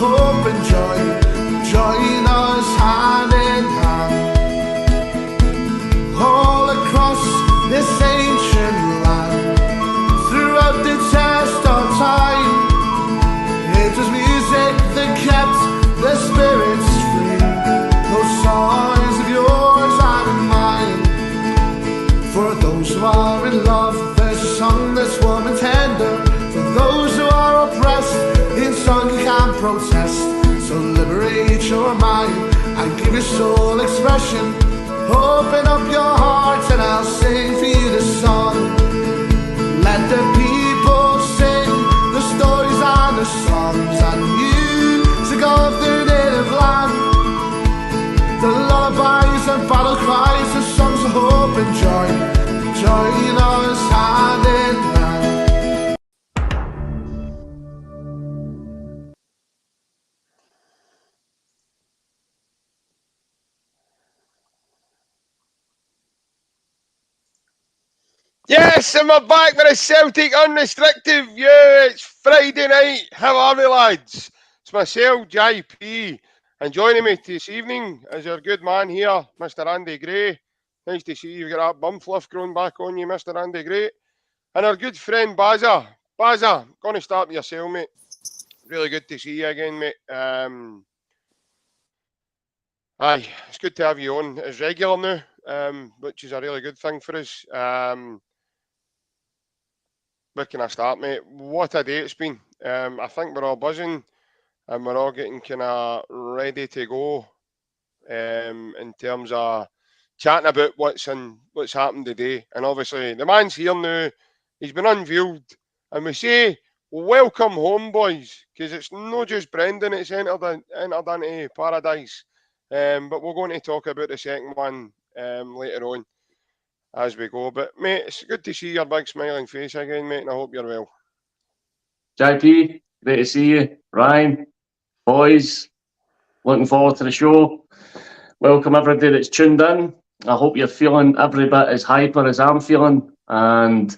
of hope and joy. Join us hand in hand, all across this ancient land. Throughout the test of time, it was music that kept the spirits free. Those songs of yours and mine. For those who are in love, there's a song that's warm and tender. For those who are oppressed, in song you can't protest. So liberate your mind and give your soul expression. Open up your heart and I'll sing for you the song. Let the people sing the stories and the songs and music of their native land. The lullabies and battle cries, the songs of hope and joy. Join us hand in hand. Yes, and we're back with a Celtic Unrestricted View. It's Friday night. How are we, lads? It's myself, JP, and joining me this evening is our good man here, Mr. Andy Gray. Nice to see you've got that bum fluff growing back on you, Mr. Andy Gray. And our good friend, Bazza. Bazza, going to start with yourself, mate. Really good to see you again, mate. Aye, it's good to have you on as regular now, which is a really good thing for us. Where can I start, mate? What a day it's been. I think we're all buzzing and we're all getting kind of ready to go in terms of chatting about what's happened today. And obviously, the man's here now. He's been unveiled. And we say, welcome home, boys, because it's not just Brendan that's entered into paradise. But we're going to talk about the second one later on as we go. But, mate, it's good to see your big smiling face again, mate, and I hope you're well. JP, great to see you. Ryan, boys, looking forward to the show. Welcome everybody that's tuned in. I hope you're feeling every bit as hyper as I'm feeling. And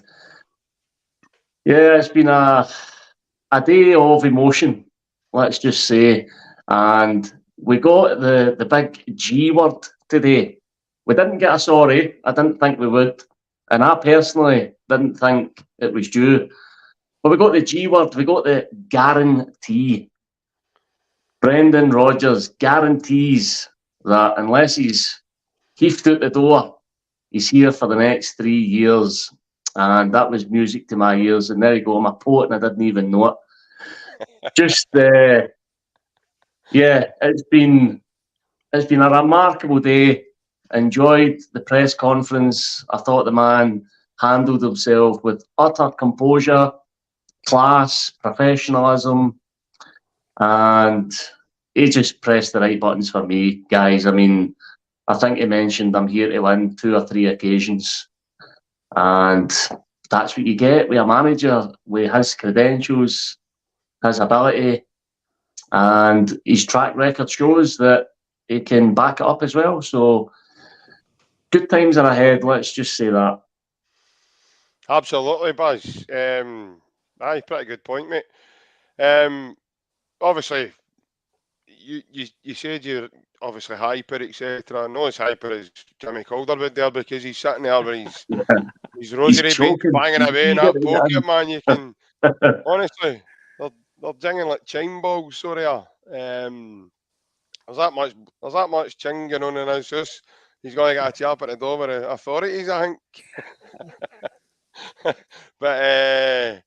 yeah, it's been a day of emotion, let's just say. And we got the big G word today. We didn't get a sorry. I didn't think we would. And I personally didn't think it was due. But we got the G word. We got the guarantee. Brendan Rodgers guarantees that unless he's heaved out the door, he's here for the next 3 years. And that was music to my ears. And there you go, I'm a poet and I didn't even know it. Just, yeah, it's been a remarkable day. Enjoyed the press conference. I thought the man handled himself with utter composure, class, professionalism, and he just pressed the right buttons for me, guys. I mean, I think he mentioned I'm here to win 2 or 3 occasions, and that's what you get with a manager, with his credentials, his ability, and his track record shows that he can back it up as well. So good times are ahead, let's just say that. Absolutely, Buzz. Aye, pretty good point, mate. Obviously, you said you're obviously hyper, etc. Not as hyper as Jimmy Calderwood there, because he's sitting there with his rosary banging away in that pocket, man. You can honestly, they're jinging like chime balls. So they are. There's that much ching going on in his house. He's going to get a chap at the door with the authorities, I think. But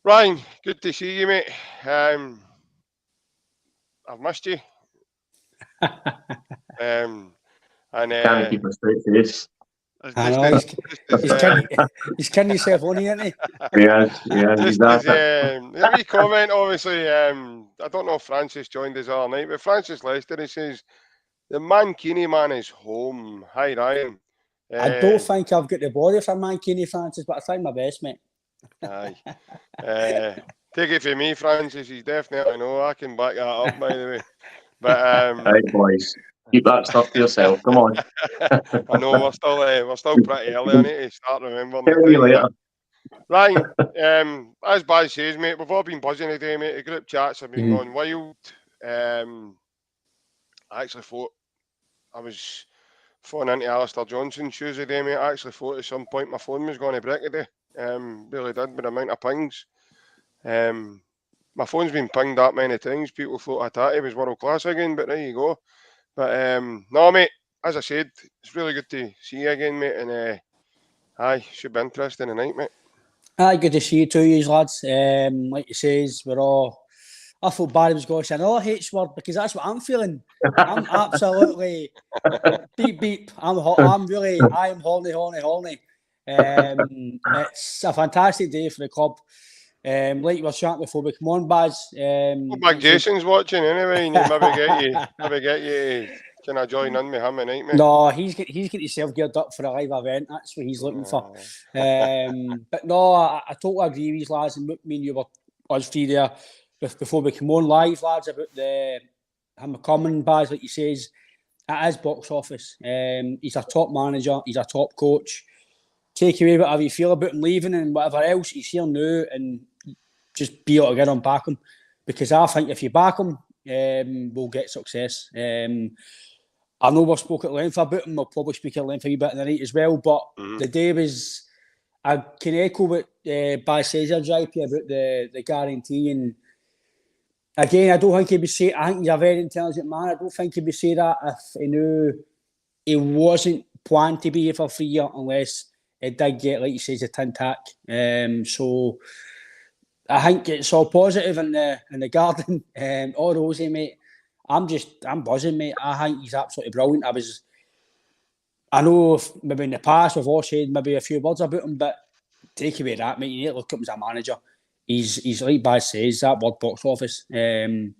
Ryan, good to see you, mate. I've missed you. And can't keep a straight face. I know, he's turning himself on, isn't he? Yeah, exactly. A wee comment, obviously. I don't know if Francis joined us all night, but Francis Lester, he says, the Mankini man is home. Hi, Ryan. I don't think I've got the body for Mankini, Francis, but I try my best, mate. Aye. Take it from me, Francis. He's definitely no. I can back that up, by the way. But right, boys, keep that stuff to yourself. Come on. I know we're still pretty early. I need to start remembering. Tell you later. Ryan, as Baz says, mate, we've all been buzzing today, mate. The group chats have been going wild. I actually thought I was phoning into Alistair Johnson's shoes today, mate. I actually thought at some point my phone was going to break today. Really did, with the amount of pings. My phone's been pinged that many times. People thought Hatate was world class again, but there you go. But no, mate, as I said, it's really good to see you again, mate. And aye, should be interesting tonight, mate. Aye, good to see you too, lads. Like you says, we're all. I thought Barry was going to say another H word because that's what I'm feeling. I'm absolutely beep beep. I'm really. I am horny. It's a fantastic day for the club. Like you were chatting before, we come on, Baz. Big Jason's watching anyway, and maybe get you. Can I join in with him tonight, mate? No, he's getting himself geared up for a live event. That's what he's looking for. But no, I totally agree with you, lads. And me and you were us three there before we come on live, lads, about him coming, Baz, like he says, at his box office. He's a top manager. He's a top coach. Take away whatever you feel about him leaving and whatever else. He's here now, and just be able to get on back him, because I think if you back him, we'll get success. I know we've spoken at length about him. We'll probably speak at length a wee bit in the night as well. But the day was, I can echo what Baz says here, JP, about the guarantee. And again, I don't think he'd be say. I think he's a very intelligent man. I don't think he'd be say that if he knew he wasn't planned to be here for 3 years, unless it did get, like he says, a tin tack. So I think it's all positive in the garden. All rosy, mate. I'm buzzing, mate. I think he's absolutely brilliant. I know maybe in the past we've all said maybe a few words about him, but take away that, mate. You need to look at him as a manager. He's like Baz says, that word box office. You've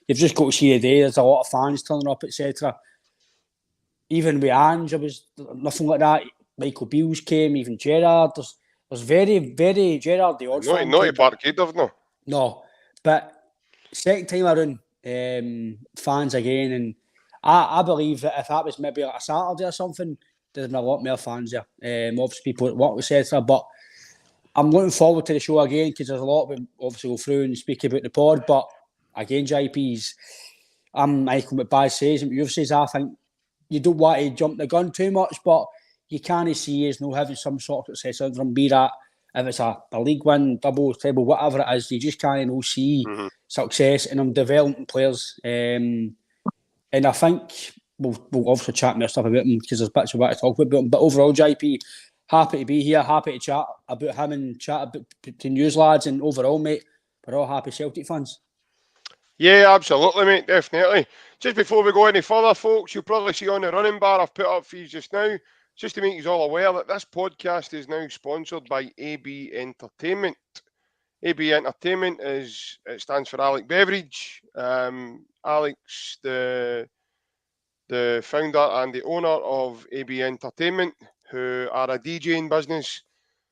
just got to see the day. There's a lot of fans turning up, etc. Even with Ange, there was nothing like that. Michael Beals came, even Gerrard. There's very, very Gerrard the odd fan. Not a Parkhead of no. No, but second time around, fans again, and I believe that if that was maybe like a Saturday or something, there's been a lot more fans there. Obviously people at work, etc. But I'm looking forward to the show again, because there's a lot we obviously go through and speak about the pod. But again, JP's, I'm echoing what Baz says and what you've says. I think you don't want to jump the gun too much, but you can't see as no having some sort of success syndrome, be that if it's a league win, double, treble, whatever it is. You just can't see success in them developing players. And I think we'll obviously chat more stuff about him, because there's bits we want to talk about him. But overall, JP, happy to be here, happy to chat about him and chat about the news, lads. And overall, mate, we're all happy Celtic fans. Yeah, absolutely, mate, definitely. Just before we go any further, folks, you'll probably see on the running bar I've put up for you just now, just to make you all aware that this podcast is now sponsored by AB Entertainment. AB Entertainment it stands for Alec Beveridge. Alec's the founder and the owner of AB Entertainment, who are a DJing business.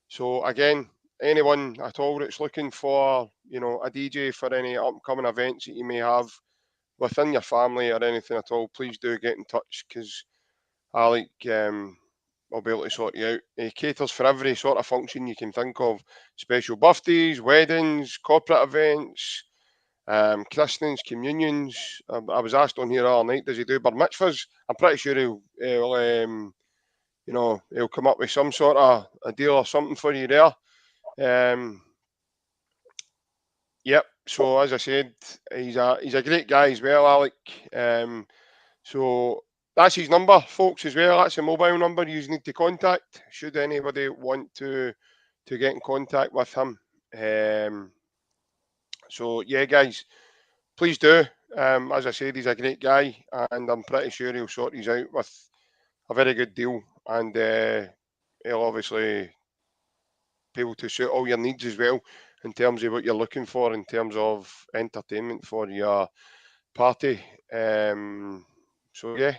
So again, anyone at all that's looking for, a DJ for any upcoming events that you may have within your family or anything at all, please do get in touch, because Alec will be able to sort you out. He caters for every sort of function you can think of: special birthdays, weddings, corporate events, christenings, communions. I was asked on here all night, does he do bar mitzvahs? I'm pretty sure he'll come up with some sort of a deal or something for you there. Yep. So as I said, he's a great guy as well, Alec. So that's his number, folks, as well. That's a mobile number you need to contact should anybody want to get in contact with him. So yeah, guys, please do. As I said, he's a great guy, and I'm pretty sure he'll sort these out with a very good deal, and he'll obviously be able to suit all your needs as well, in terms of what you're looking for in terms of entertainment for your party. So yeah,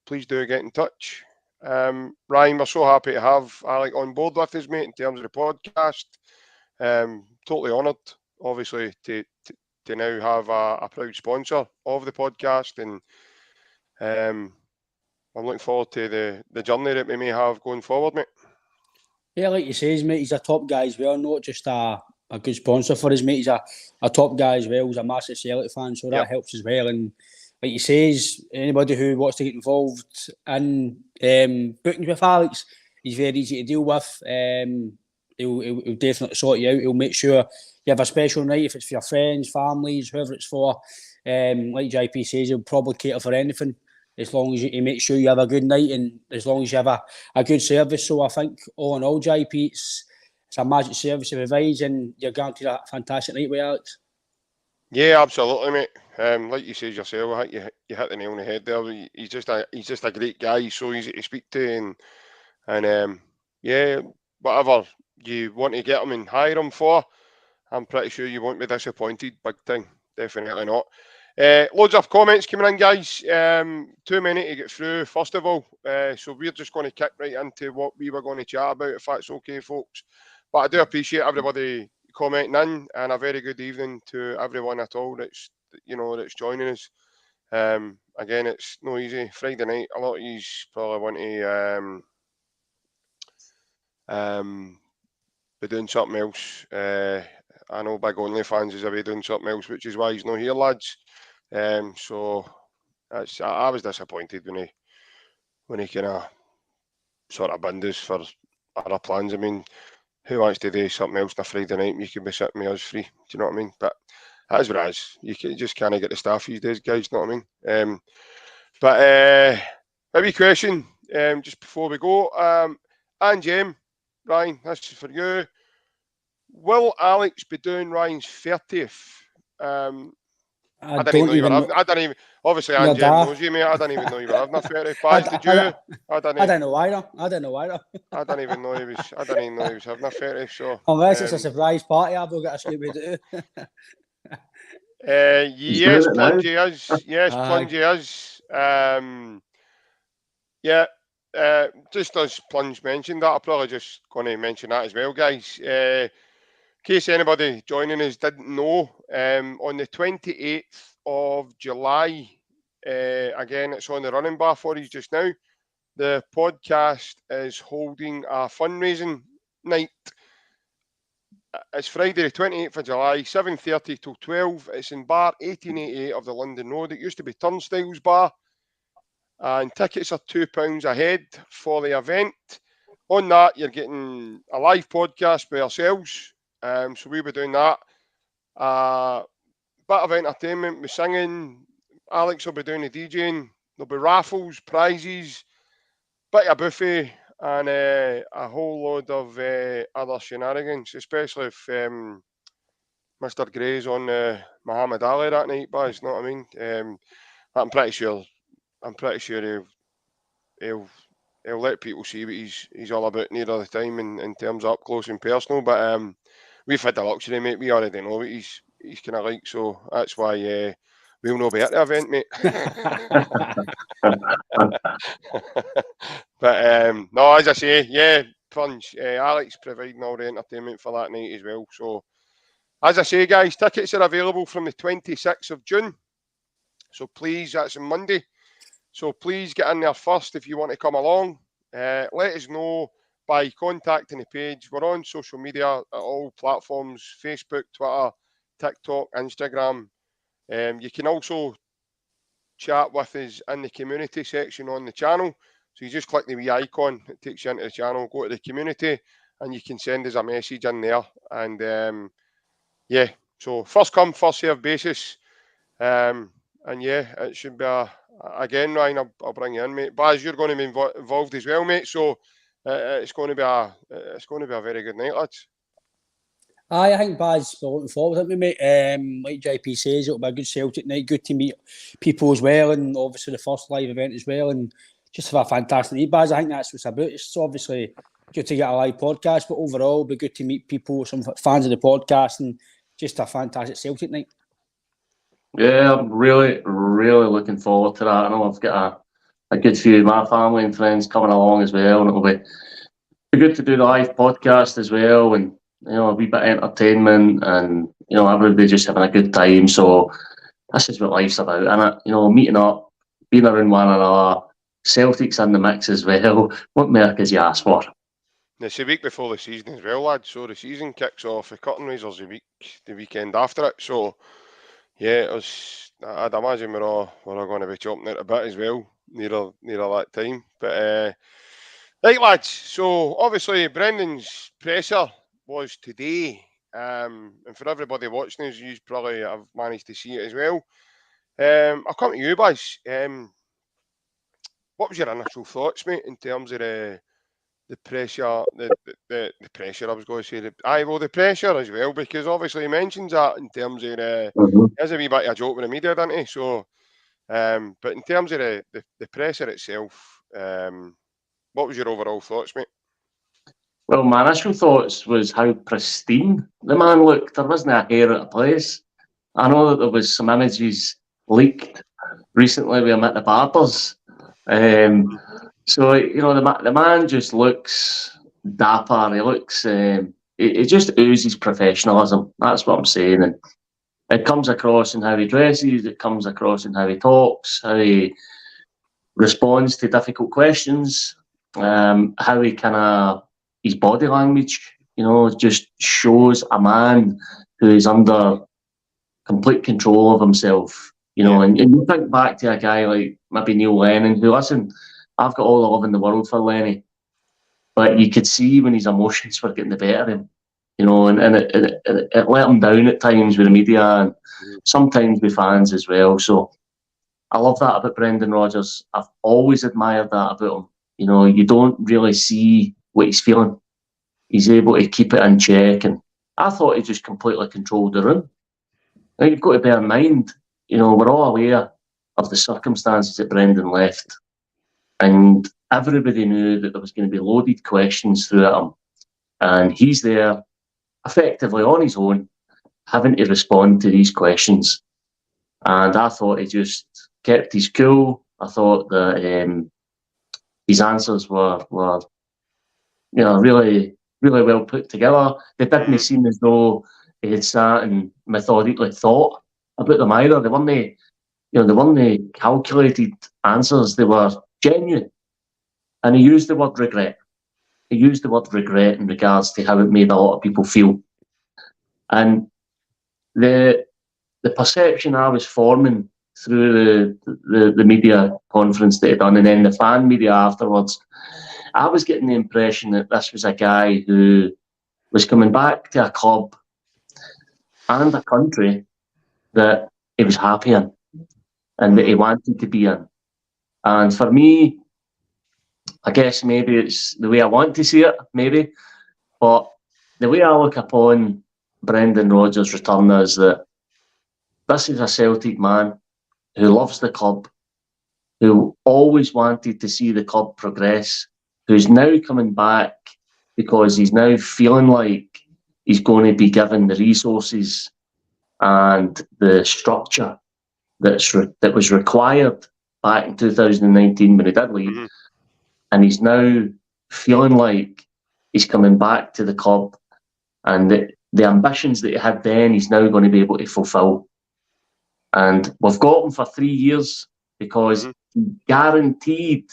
please do get in touch. Ryan, we're so happy to have Alec on board with us, mate, in terms of the podcast. Totally honoured, obviously, to now have a proud sponsor of the podcast, and I'm looking forward to the journey that we may have going forward, mate. Yeah, like you say, mate, he's a top guy as well, not just a good sponsor for us, mate. He's a top guy as well. He's a massive Celtic fan, so that helps as well. And like you say, anybody who wants to get involved in bookings with Alex, he's very easy to deal with. He'll definitely sort you out. He'll make sure you have a special night if it's for your friends, families, whoever it's for. Like JP says, he'll probably cater for anything as long as you make sure you have a good night and as long as you have a good service. So I think all in all, JP, it's a magic service he provides and you're guaranteed a fantastic night with Alex. Yeah, absolutely, mate. Like you said yourself, I think you hit the nail on the head there. He's just a great guy. He's so easy to speak to, and yeah, whatever you want to get him and hire him for, I'm pretty sure you won't be disappointed. Big thing, definitely not. Loads of comments coming in, guys. Too many to get through, first of all. So we're just going to kick right into what we were going to chat about, if that's okay, folks. But I do appreciate everybody commenting in, and a very good evening to everyone at all that's joining us. Again, it's no easy. Friday night, a lot of you probably want to be doing something else. I know Big OnlyFans is away doing something else, which is why he's not here, lads. So I was disappointed when he kind of sort of binned us for other plans. I mean, who wants to do something else on a Friday night? You can be sitting with us free. Do you know what I mean? But that's what it is. You just can't get the staff these days, guys. You know what I mean? But maybe question just before we go. And James, Ryan, this is for you. Will Alex be doing Ryan's 30th? I didn't even know you were. I don't even. Obviously, James knows you, mate. I don't even know you were having a 30th. Baz, did you? I don't know either. I don't even know he was. I didn't even know he was having a 30th. So unless it's a surprise party, I've got a Scooby Doo. Yes, Plungy is. Yes, Plungy is. Yeah. Just as Plunge mentioned that, I'm probably just going to mention that as well, guys. In case anybody joining us didn't know, on the 28th of July, again, it's on the running bar for you just now, the podcast is holding a fundraising night. It's Friday the 28th of July, 7:30 till 12. It's in bar 1888 of the London Road. It used to be Turnstiles Bar. And tickets are £2 a head for the event. On that, you're getting a live podcast by ourselves. So we'll be doing that. Bit of entertainment with singing. Alex will be doing the DJing. There'll be raffles, prizes, bit of buffet, and a whole load of other shenanigans, especially if Mr. Gray's on Muhammad Ali that night, Baz, you know what I mean? I'm pretty sure he'll let people see what he's all about near the time in terms of up close and personal. But we've had the luxury, mate. We already know what he's kind of like, so that's why we'll not be at the event, mate. But no, as I say, yeah, Punch, Alex providing all the entertainment for that night as well. So as I say, guys, tickets are available from the 26th of June. So please, that's on Monday. So please get in there first if you want to come along. Let us know by contacting the page. We're on social media at all platforms, Facebook, Twitter, TikTok, Instagram. You can also chat with us in the community section on the channel. So you just click the wee icon, it takes you into the channel, go to the community, and you can send us a message in there. And yeah, so first come, first serve basis. And yeah, it should be again, Ryan, I'll bring you in, mate. Baz, you're going to be involved as well, mate. So it's going to be a very good night, lads. I think Baz, we're looking forward to it, mate. Like JP says, it'll be a good Celtic night, good to meet people as well, and obviously the first live event as well, and just have a fantastic night. Baz, I think that's what it's about. It's obviously good to get a live podcast, but overall, it'll be good to meet people, some fans of the podcast, and just a fantastic Celtic night. Yeah, I'm really, really looking forward to that. I know I've got a good few of my family and friends coming along as well, and it'll be good to do the live podcast as well, and a wee bit of entertainment, and everybody just having a good time. So this is what life's about, innit? Meeting up, being around one another, Celtic's in the mix as well. What more could you ask for? It's the week before the season as well, lads. So the season kicks off. The curtain raiser's the weekend after it. So yeah, I'd imagine we're all going to be chopping it a bit as well near that time. But right, lads. So obviously Brendan's presser was today, and for everybody watching us, you probably have managed to see it as well. I'll come to you, boys. What was your initial thoughts, mate, in terms of the pressure, the pressure? I was going to say the pressure as well, because obviously he mentions that in terms of there's a wee bit of a joke with the media, doesn't he? So, but in terms of the pressure itself, what was your overall thoughts, mate? Well, my initial thoughts was how pristine the man looked. There wasn't a hair out of place. I know that there was some images leaked recently with him at the barbers. So, you know, the man just looks dapper. He looks, it just oozes professionalism. That's what I'm saying. And it comes across in how he dresses. It comes across in how he talks, how he responds to difficult questions, how he his body language, you know, just shows a man who is under complete control of himself. You know, and you think back to a guy like maybe Neil Lennon, who, listen, I've got all the love in the world for Lenny, but you could see when his emotions were getting the better of him, you know, and it let him down at times with the media and sometimes with fans as well. So I love that about Brendan Rodgers. I've always admired that about him. You know, you don't really see what he's feeling. He's able to keep it in check, and I thought he just completely controlled the room. Now, you've got to bear in mind, you know, we're all aware of the circumstances that Brendan left, and everybody knew that there was going to be loaded questions through at him, and he's there effectively on his own, having to respond to these questions. And I thought he just kept his cool. I thought that his answers were you know, really, really well put together. They didn't seem as though he had sat and methodically thought about them either. They weren't calculated answers. They were genuine. And he used the word regret. He used the word regret in regards to how it made a lot of people feel. And the perception I was forming through the media conference that he'd done, and then the fan media afterwards, I was getting the impression that this was a guy who was coming back to a club and a country that he was happy in and that he wanted to be in. And for me, I guess maybe it's the way I want to see it, maybe, but the way I look upon Brendan Rodgers' return is that this is a Celtic man who loves the club, who always wanted to see the club progress, who's now coming back because he's now feeling like he's going to be given the resources and the structure that was required back in 2019 when he did leave. And he's now feeling like he's coming back to the club, and the ambitions that he had then, he's now going to be able to fulfil. And we've got him for 3 years because he guaranteed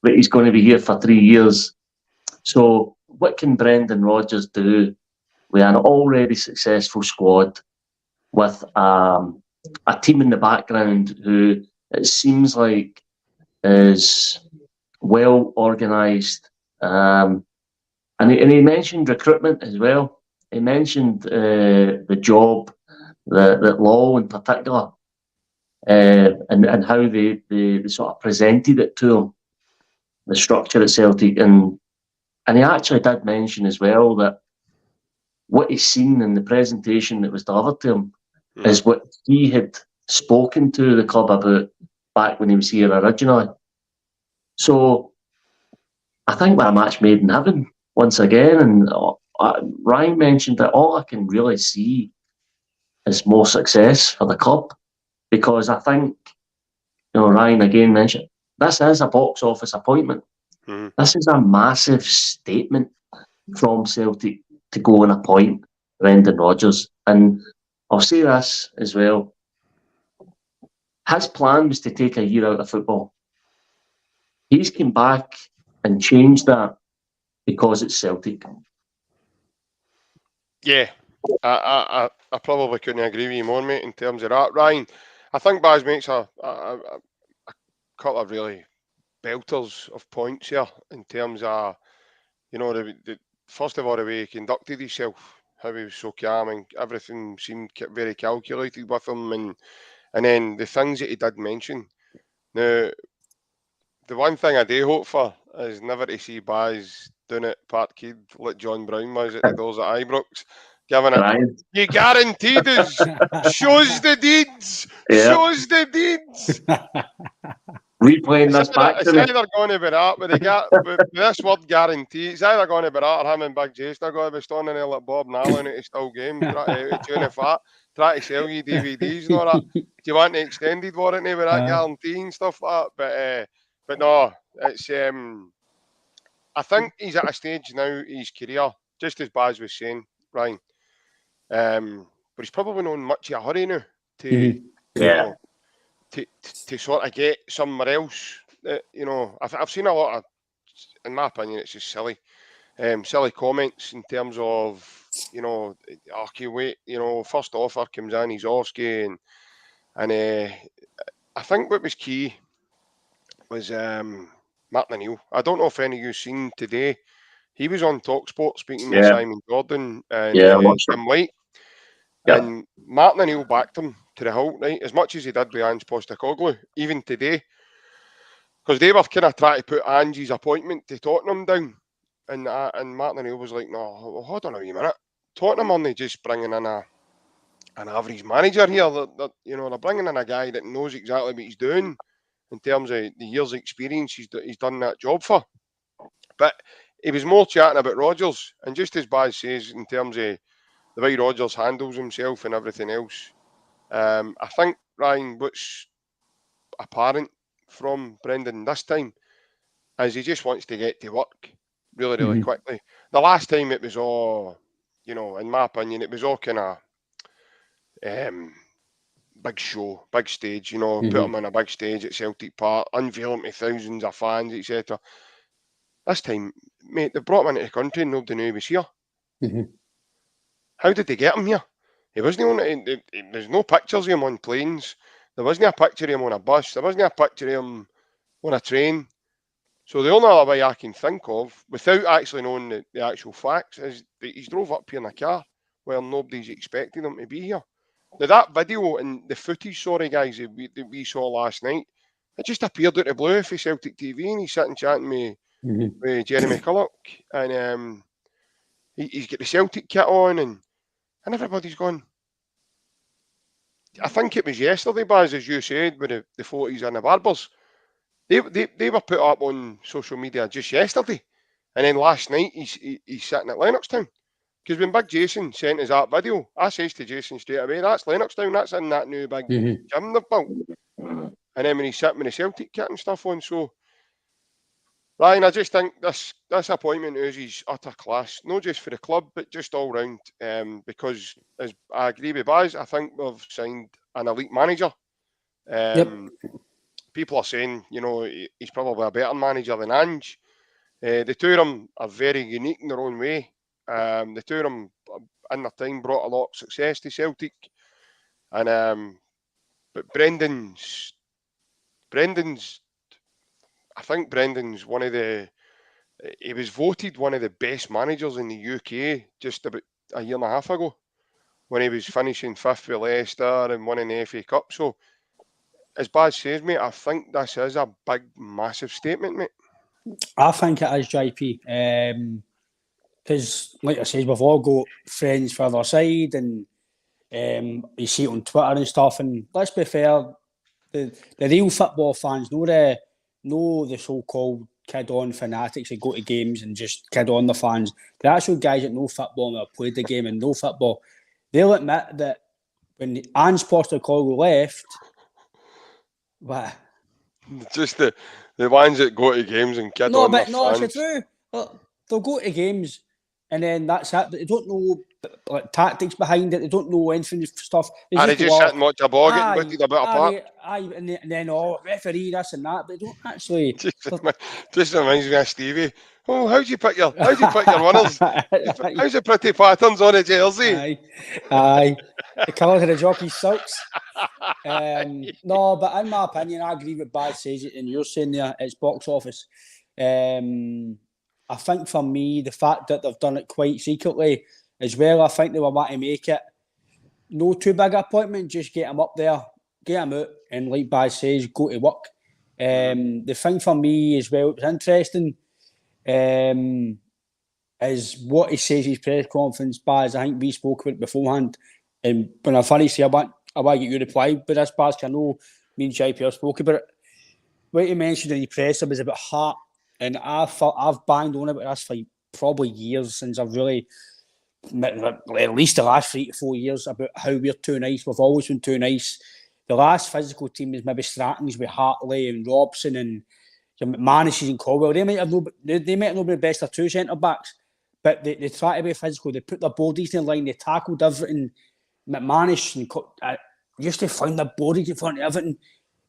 that he's going to be here for 3 years. So what can Brendan Rodgers do with an already successful squad, with a team in the background who it seems like is well organised? And he mentioned recruitment as well. He mentioned the job that Law in particular, and how they sort of presented it to him, the structure at Celtic, and he actually did mention as well that what he's seen in the presentation that was delivered to him is what he had spoken to the club about back when he was here originally. So I think we're a match made in heaven once again, and Ryan mentioned that all I can really see is more success for the club, because I think, you know, Ryan again mentioned this is a box office appointment. This is a massive statement from Celtic to go and appoint Brendan Rodgers. And I'll say this as well. His plan was to take a year out of football. He's come back and changed that because it's Celtic. Yeah, I probably couldn't agree with you more, mate, in terms of that. Ryan, I think Baz makes a couple of really belters of points here in terms of, you know, the first of all, the way he conducted himself, how he was so calm and everything seemed very calculated with him, and then the things that he did mention. Now, the one thing I do hope for is never to see Baz doing it Parkhead like John Brown was at the doors at Ibrox, giving it. Ryan? You guaranteed us. Shows the deeds. Yeah. Shows the deeds. Replaying this back It's to me. either going to be that with this word guarantee. It's either going to be that or him and Big Jason are going to be standing there like Bob Nallen at a still game, trying to sell you DVDs and all that. Do you want the extended warranty with that guarantee and stuff like that? But no, it's I think he's at a stage now in his career, just as Baz was saying, Ryan. But he's probably not in much of a hurry now to you know, to sort of get somewhere else. You know, I've seen a lot of, in my opinion, it's just silly comments in terms of, you know, okay, wait, you know, first offer comes in, he's Oski, and I think what was key was Martin O'Neill. I don't know if any of you seen today. He was on TalkSport speaking with Simon Gordon and Jim White. Yeah. And Martin O'Neill backed him to the hilt, right? As much as he did with Ange Postecoglou, even today. Because they were kind of trying to put Ange's appointment to Tottenham down. And Martin O'Neill was like, no, hold on a wee minute. Tottenham aren't just bringing in an average manager here. They're bringing in a guy that knows exactly what he's doing in terms of the years of experience he's done that job for. But he was more chatting about Rodgers. And just as Baz says, in terms of the way Rodgers handles himself and everything else, I think, Ryan, what's apparent from Brendan this time is he just wants to get to work really, really quickly. The last time it was all, you know, in my opinion, it was all kind of big show, big stage, you know, put him on a big stage at Celtic Park, unveil him to thousands of fans, etc. This time, mate, they brought him into the country and nobody knew he was here. How did they get him here? He wasn't on. There's no pictures of him on planes. There wasn't a picture of him on a bus. There wasn't a picture of him on a train. So the only other way I can think of, without actually knowing the actual facts, is that he's drove up here in a car where nobody's expecting him to be here. Now that video and the footage, sorry guys, that we saw last night, it just appeared out of the blue for Celtic TV, and he's sitting chatting with Jeremy Culloch, and he's got the Celtic kit on, and everybody's gone. I think it was yesterday, Baz, as you said, with the photos and the barbers. They were put up on social media just yesterday, and then last night he's sitting at Lennoxtown. Because when Big Jason sent us that video, I says to Jason straight away, that's Lennoxtown, that's in that new big gym they've built. And then when he's sitting with the Celtic kit and stuff on, so Ryan, I just think this appointment is utter class, not just for the club, but just all round. Because, as I agree with Baz, I think we've signed an elite manager. People are saying, you know, he's probably a better manager than Ange. The two of them are very unique in their own way. The two of them, in their time, brought a lot of success to Celtic. And but Brendan's. I think Brendan's one of the. He was voted one of the best managers in the UK just about a year and a half ago, when he was finishing fifth with Leicester and winning the FA Cup. So, as Baz says, mate, I think this is a big, massive statement, mate. I think it is, JP. Because, like I said, we've all got friends for our side, and you see it on Twitter and stuff. And let's be fair, the real football fans know the so-called kid-on fanatics that go to games and just kid-on the fans. The actual guys that know football and have played the game and know football, they'll admit that when Ange Postecoglou left, what? Just the ones that go to games and kid on the fans. No, it's true. They'll go to games and then that's it. They don't know like tactics behind it. They don't know anything stuff. They just sit and watch a ball getting booted a bit apart. And then referee this and that, but they don't actually. Just reminds me of Stevie Oh, how do you pick your winners? How's the pretty patterns on a jersey? Aye. The colours of the jockey's silks. No, but in my opinion, I agree with Baz says it, and you're saying there, it's box office. I think for me, the fact that they've done it quite secretly as well, I think they were wanting to make it no too big appointment, just get him up there, get him out, and like Baz says, go to work. The thing for me as well, it was interesting, is what he says in his press conference. Baz, I think we spoke about it beforehand, and when I finished, I want to get your reply, but this, Baz, I know me and JP spoke about it. What he mentioned in his presser was about heart, and I've banged on about this for probably years since I've really, at least the last 3 to 4 years, about how we're too nice. We've always been too nice. The last physical team is maybe Stratton's with Hartley and Robson and McManus and Caldwell. They might not be the best of two centre backs, but they try to be physical. They put their bodies in line. They tackled everything. McManus and used to find their bodies in front of everything.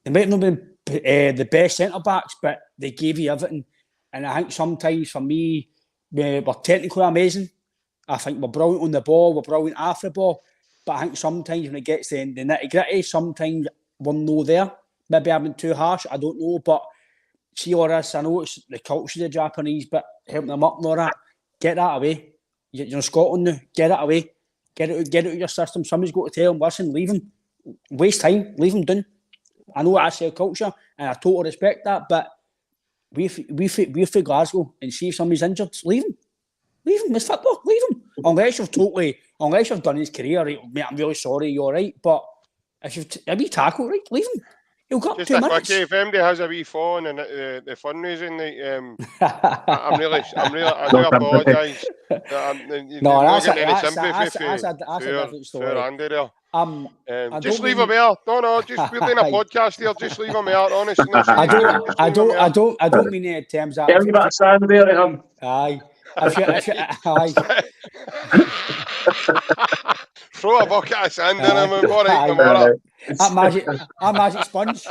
They might not be the best centre backs, but they gave you everything. And I think sometimes for me, we're technically amazing. I think we're brilliant on the ball. We're brilliant after the ball. But I think sometimes when it gets to the nitty-gritty, sometimes we're no there. Maybe I've been too harsh. I don't know. But see all this, I know it's the culture of the Japanese, but helping them up and all that, get that away. You're Scotland now. Get it away. Get it out of your system. Somebody's got to tell them, listen, leave him. Waste time. Leave him done. I know I say culture, and I totally respect that, but we're for Glasgow, and see if somebody's injured, leave him. Leave him. It's football. Leave him. Unless you've done his career, right, mate, I'm really sorry, you're right, but if you tackle, right, leave him. He'll got 2 minutes. Quickie, if MD has a wee phone and the fundraising, I do apologise. No, that's a different story. Andy there. Just leave him out. No, just we're doing a podcast here. Just leave him out. Honestly, I don't mean in terms of. Every bit of sand there, him. Aye. Aye. Throw a bucket of sand in him and all right. That magic sponge.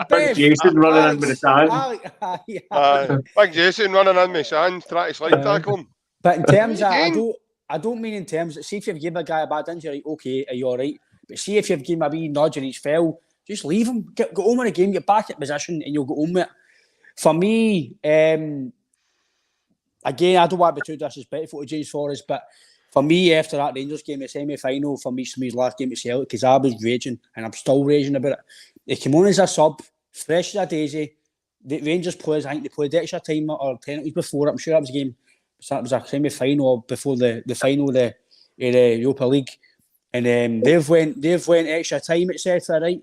Big Jason running in with the sand. Big Jason running in with sand, trying to slide tackle him. But in terms of, I don't mean in terms of, see if you've given a guy a bad injury, okay, are you all right? But see if you've given him a wee nudge and he's fell, just leave him. Go on with the game, get back at position and you'll go on with it. For me, again, I don't want to be too disrespectful to James Forrest, but for me, after that Rangers game, the semi-final, for me, his last game at Celtic, because I was raging, and I'm still raging about it. He came on as a sub, fresh as a daisy. The Rangers players, I think they played extra time or penalties before it. I'm sure that was a game, that was a semi-final before the final of the Europa League. And they've went extra time, etc., right?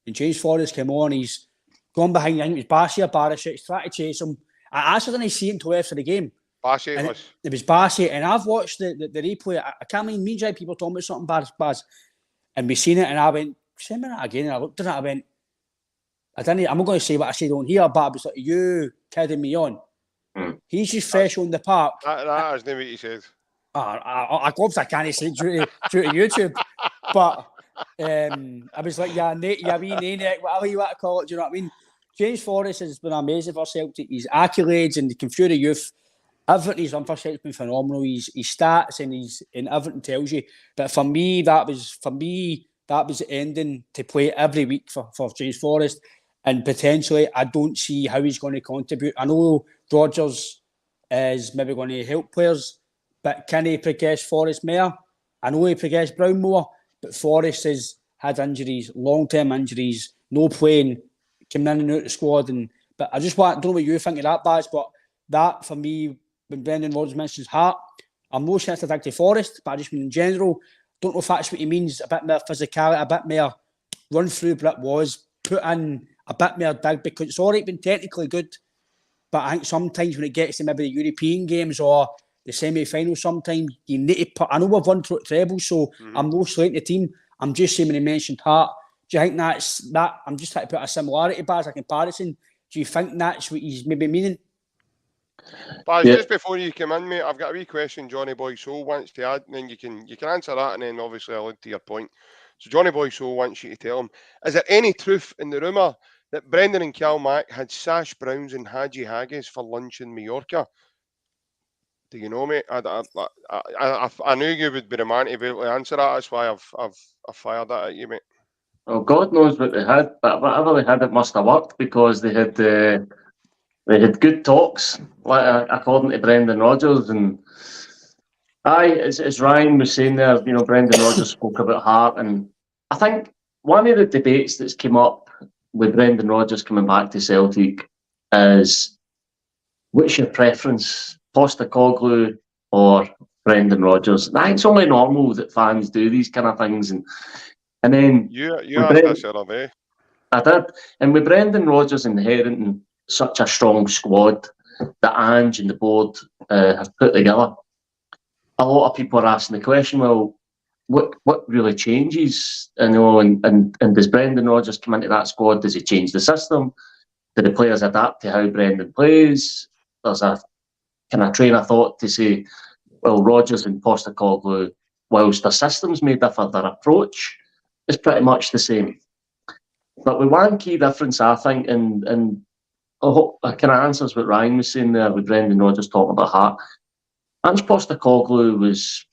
And James Forrest came on, he's gone behind, I think it was Bassey or Barisic, trying to chase him. I actually didn't see it until after the game. Bassey it was Bassey, and I've watched the replay. I can't mind me and Jay people talking about something Baz, and we seen it, and I went, send me that again, and I looked at it, I went, I'm not going to say what I said on here, but I was like, you kidding me on? He's just fresh on the park. That isn't what he said. I obviously can't say it due to YouTube, but I was like, yeah, wee name, whatever you want to call it, do you know what I mean? James Forrest has been amazing for Celtic. His accolades and the Confura youth, everything he's done for Celtic has been phenomenal. His stats and everything tells you. But for me, that was the ending to play every week for James Forrest. And potentially, I don't see how he's going to contribute. I know RODGERS is maybe going to help players, but can he progress Forrest more? I know he progressed Brown more, but Forrest has had injuries, long-term injuries, no playing, came in and out of the squad. But I don't know what you think of that, Baz, but that for me, when Brendan Rodgers mentions heart, I'm no sensitive to Forrest, but I just mean in general, don't know if that's what he means, a bit more physicality, a bit more run through Brit was, put in a bit more dig, because it's already been technically good, but I think sometimes when it gets to maybe the European games or the semi-finals, sometimes you need to put, I know we've won trebles, so I'm no slating the team, I'm just saying when he mentioned heart, do you think that, I'm just trying to put a similarity, Baz, a comparison, do you think that's what he's maybe meaning? But just before you come in, mate, I've got a wee question Johnny Boy Soul wants to add, and then you can answer that, and then obviously I'll look to your point. So Johnny Boy Soul wants you to tell him, is there any truth in the rumour that Brendan and Cal Mack had Sash Browns and Haji Haggis for lunch in Mallorca? Do you know, mate? I knew you would be the man to be able to answer that. That's why I've fired that at you, mate. Well, God knows what they had, but whatever they had, it must have worked because they had good talks, according to Brendan Rodgers. And as Ryan was saying there, you know, Brendan Rodgers spoke about heart, and I think one of the debates that's come up with Brendan Rodgers coming back to Celtic is, what's your preference, Postecoglou or Brendan Rodgers? I think it's only normal that fans do these kind of things, and then you asked this the other day. I did, and with Brendan Rodgers inheriting such a strong squad that Ange and the board have put together, a lot of people are asking the question, well, what really changes? You know, and does Brendan Rodgers come into that squad? Does he change the system? Do the players adapt to how Brendan plays? There's a kind of train of thought to say, well, Rodgers and Postecoglou, whilst their systems may differ, their approach is pretty much the same. But with one key difference, I think, and I hope it kind of answers what Ryan was saying there with Brendan Rodgers talking about heart. Ange Postecoglou was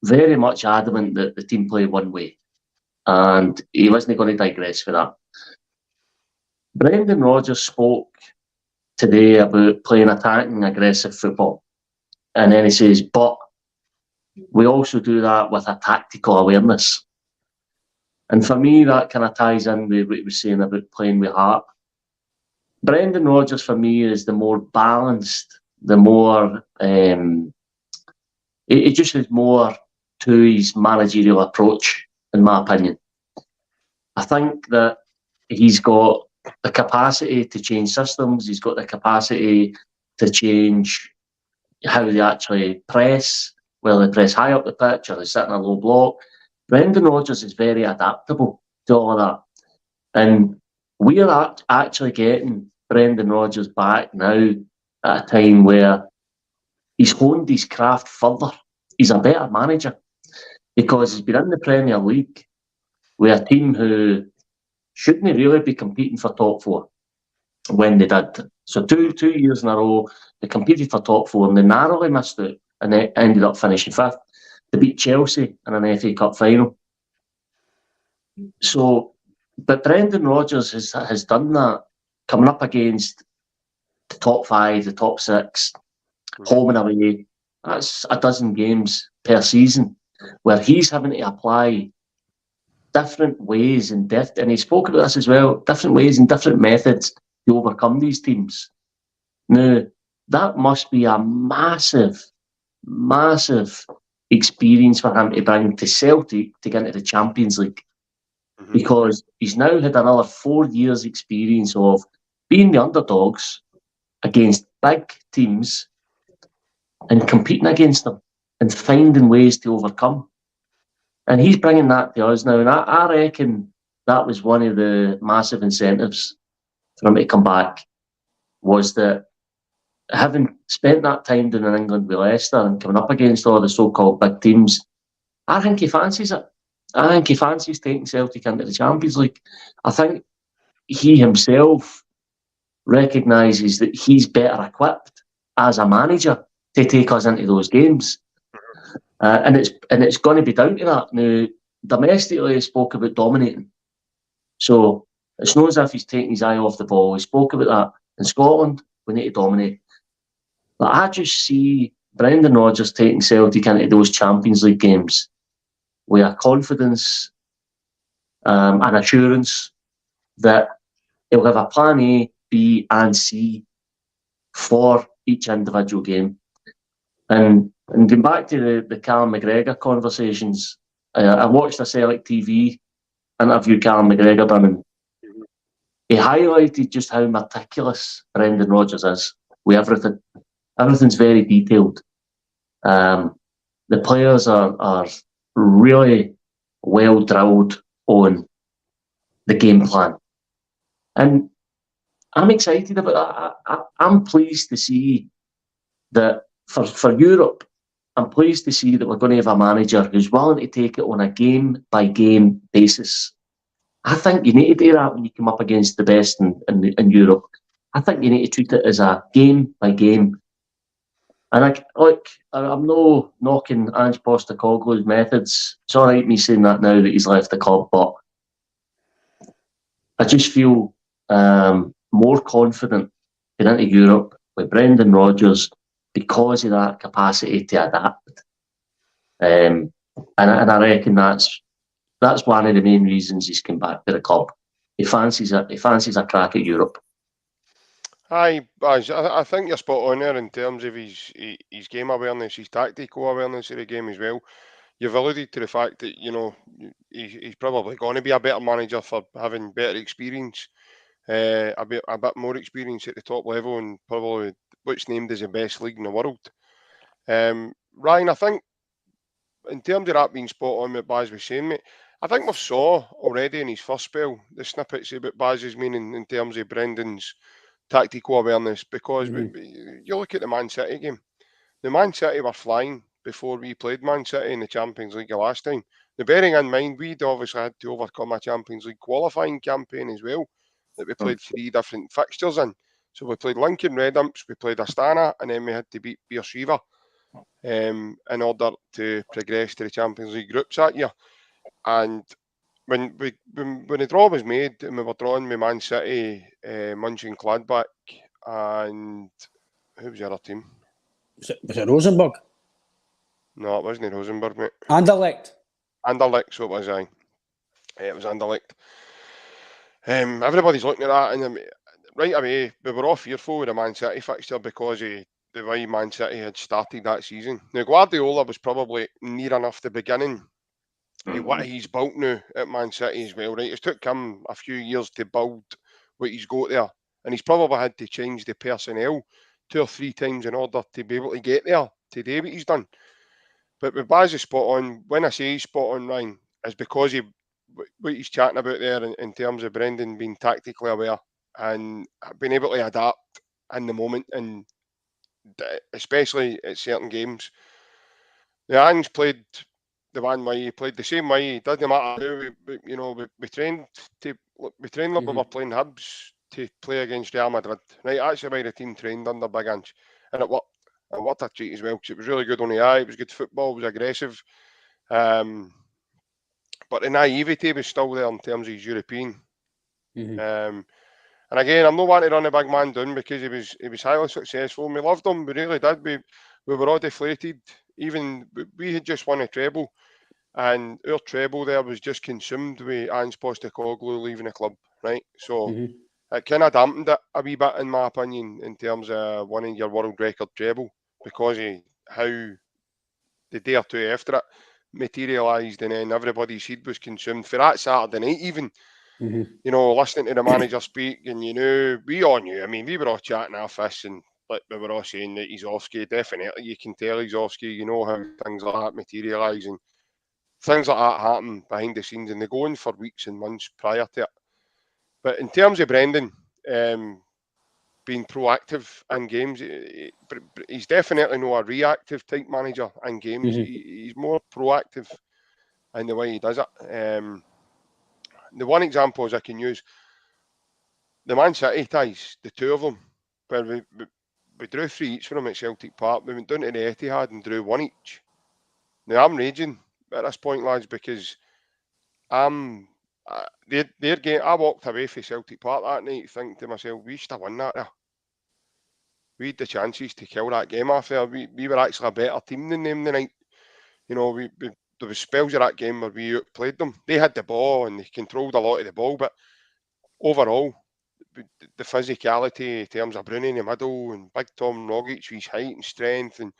very much adamant that the team play one way, and he wasn't going to digress for that. Brendan Rodgers spoke today about playing attacking, aggressive football, and then he says, but we also do that with a tactical awareness. And for me, that kind of ties in with what he was saying about playing with heart. Brendan Rodgers, for me, is the more balanced, the more... it just has more to his managerial approach, in my opinion. I think that he's got the capacity to change systems. He's got the capacity to change how they actually press, whether they press high up the pitch or they sit in a low block. Brendan Rodgers is very adaptable to all of that. And we are actually getting Brendan Rodgers back now at a time where he's honed his craft further. He's a better manager because he's been in the Premier League with a team who shouldn't really be competing for top four when they did. So two years in a row, they competed for top four and they narrowly missed it and they ended up finishing fifth. They beat Chelsea in an FA Cup final. So, but Brendan Rodgers has done that, coming up against the top five, the top six, home and away. That's a dozen games per season where he's having to apply different ways and he spoke about this as well, different ways and different methods to overcome these teams. Now, that must be a massive, massive experience for him to bring to Celtic to get into the Champions League, because he's now had another 4 years experience of being the underdogs against big teams and competing against them and finding ways to overcome. And he's bringing that to us now. And I reckon that was one of the massive incentives for him to come back, was that having spent that time down in England with Leicester and coming up against all the so-called big teams, I think he fancies it. I think he fancies taking Celtic into the Champions League. I think he himself recognises that he's better equipped as a manager to take us into those games. And it's going to be down to that. Now, domestically, he spoke about dominating. So it's not as if he's taking his eye off the ball. He spoke about that. In Scotland, we need to dominate. But I just see Brendan Rodgers taking Celtic into those Champions League games with a confidence and assurance that he'll have a plan A, B and C for each individual game. And going back to the Callum McGregor conversations, I watched a Celtic TV interview Callum McGregor done, and he highlighted just how meticulous Brendan Rodgers is with everything. Everything's very detailed. The players are really well drilled on the game plan. And I'm excited about that. I'm pleased to see that for Europe, I'm pleased to see that we're going to have a manager who's willing to take it on a game-by-game basis. I think you need to do that when you come up against the best in Europe. I think you need to treat it as a game-by-game And I'm no knocking Ange Postecoglou's methods. It's all right me saying that now that he's left the club, but I just feel more confident going into Europe with Brendan Rodgers because of that capacity to adapt. And I reckon that's one of the main reasons he's come back to the club. He fancies a crack at Europe. Aye, I think you're spot on there in terms of his game awareness, his tactical awareness of the game as well. You've alluded to the fact that, you know, he's probably going to be a better manager for having better experience, a bit more experience at the top level, and probably what's named as the best league in the world. Ryan, I think in terms of that being spot on what Baz was saying, mate, I think we saw already in his first spell the snippets of what Baz is meaning in terms of Brendan's tactical awareness, because you look at the Man City game. The Man City were flying before we played Man City in the Champions League the last time. Now, bearing in mind, we'd obviously had to overcome a Champions League qualifying campaign as well, that we played 3 different fixtures in. So we played Lincoln Red Imps, we played Astana, and then we had to beat Beersheva in order to progress to the Champions League groups that year. And when the draw was made and we were drawing with Man City, Mönchengladbach, and who was the other team? Was it Rosenborg? No, it wasn't Rosenborg, mate. Anderlecht. Anderlecht, so it was, aye. It was Anderlecht. Everybody's looking at that, and right away, we were all fearful with the Man City fixture because of the way Man City had started that season. Now, Guardiola was probably near enough the beginning what he's built now at Man City as well, right? It took him a few years to build what he's got there, and he's probably had to change the personnel 2 or 3 times in order to be able to get there today what he's done. But with Baz is spot on. When I say he's spot on, Ryan, is because of what he's chatting about there in terms of Brendan being tactically aware and being able to adapt in the moment, and especially at certain games. The Ange played the one way, he played the same way. It doesn't matter how we trained like we were playing Hibs to play against Real Madrid. Right, that's the way the team trained under Big Ange, and it worked. And what a treat as well, because it was really good on the eye. It was good football. It was aggressive, but the naivety was still there in terms of his European. And again, I'm not wanting to run a big man down because he was highly successful. We loved him. We really did. We were all deflated. Even we had just won a treble, and our treble there was just consumed with Ange Postecoglou leaving the club. Right, so. It kind of dampened it a wee bit, in my opinion, in terms of winning your world record treble, because of how the day or two after it materialised, and then everybody's head was consumed for that Saturday night even. You know, listening to the manager speak, and we all knew. I mean, we were all chatting our fists, and like we were all saying that he's off-ski. Definitely, you can tell he's off-ski. You know how things like that materialise, and things like that happen behind the scenes, and they go on for weeks and months prior to it. But in terms of Brendan being proactive in games, he's definitely not a reactive type manager in games. He's more proactive in the way he does it. The one example is I can use the Man City ties, the 2 of them, where we drew 3 each from them at Celtic Park. We went down to the Etihad and drew 1 each. Now I'm raging at this point, lads, because their game, I walked away from Celtic Park that night thinking to myself, we should have won that there. We had the chances to kill that game off there. We were actually a better team than them the night. You know, there was spells of that game where we outplayed them. They had the ball and they controlled a lot of the ball, but overall, the physicality in terms of Bruni in the middle and Big Tom Rogic with his height and strength, and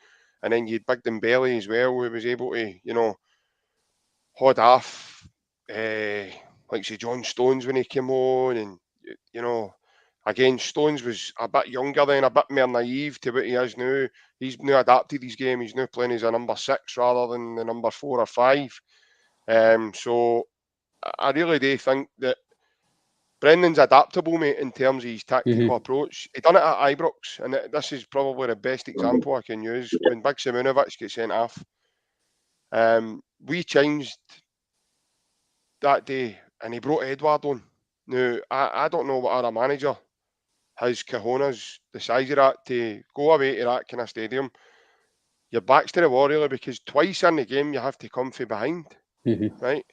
then you had Big Dembele as well, who was able to, hold off like say John Stones when he came on, and again, Stones was a bit younger then, a bit more naive to what he is now. He's now adapted his game. He's now playing as a number 6 rather than the number 4 or 5. So I really do think that Brendan's adaptable, mate, in terms of his tactical approach. He done it at Ibrox, and this is probably the best example I can use. When Big Simunovic gets sent off, we changed that day, and he brought Edward on. Now, I don't know what other manager has cojones the size of that to go away to that kind of stadium your back's to the wall really, because twice in the game you have to come from behind, right?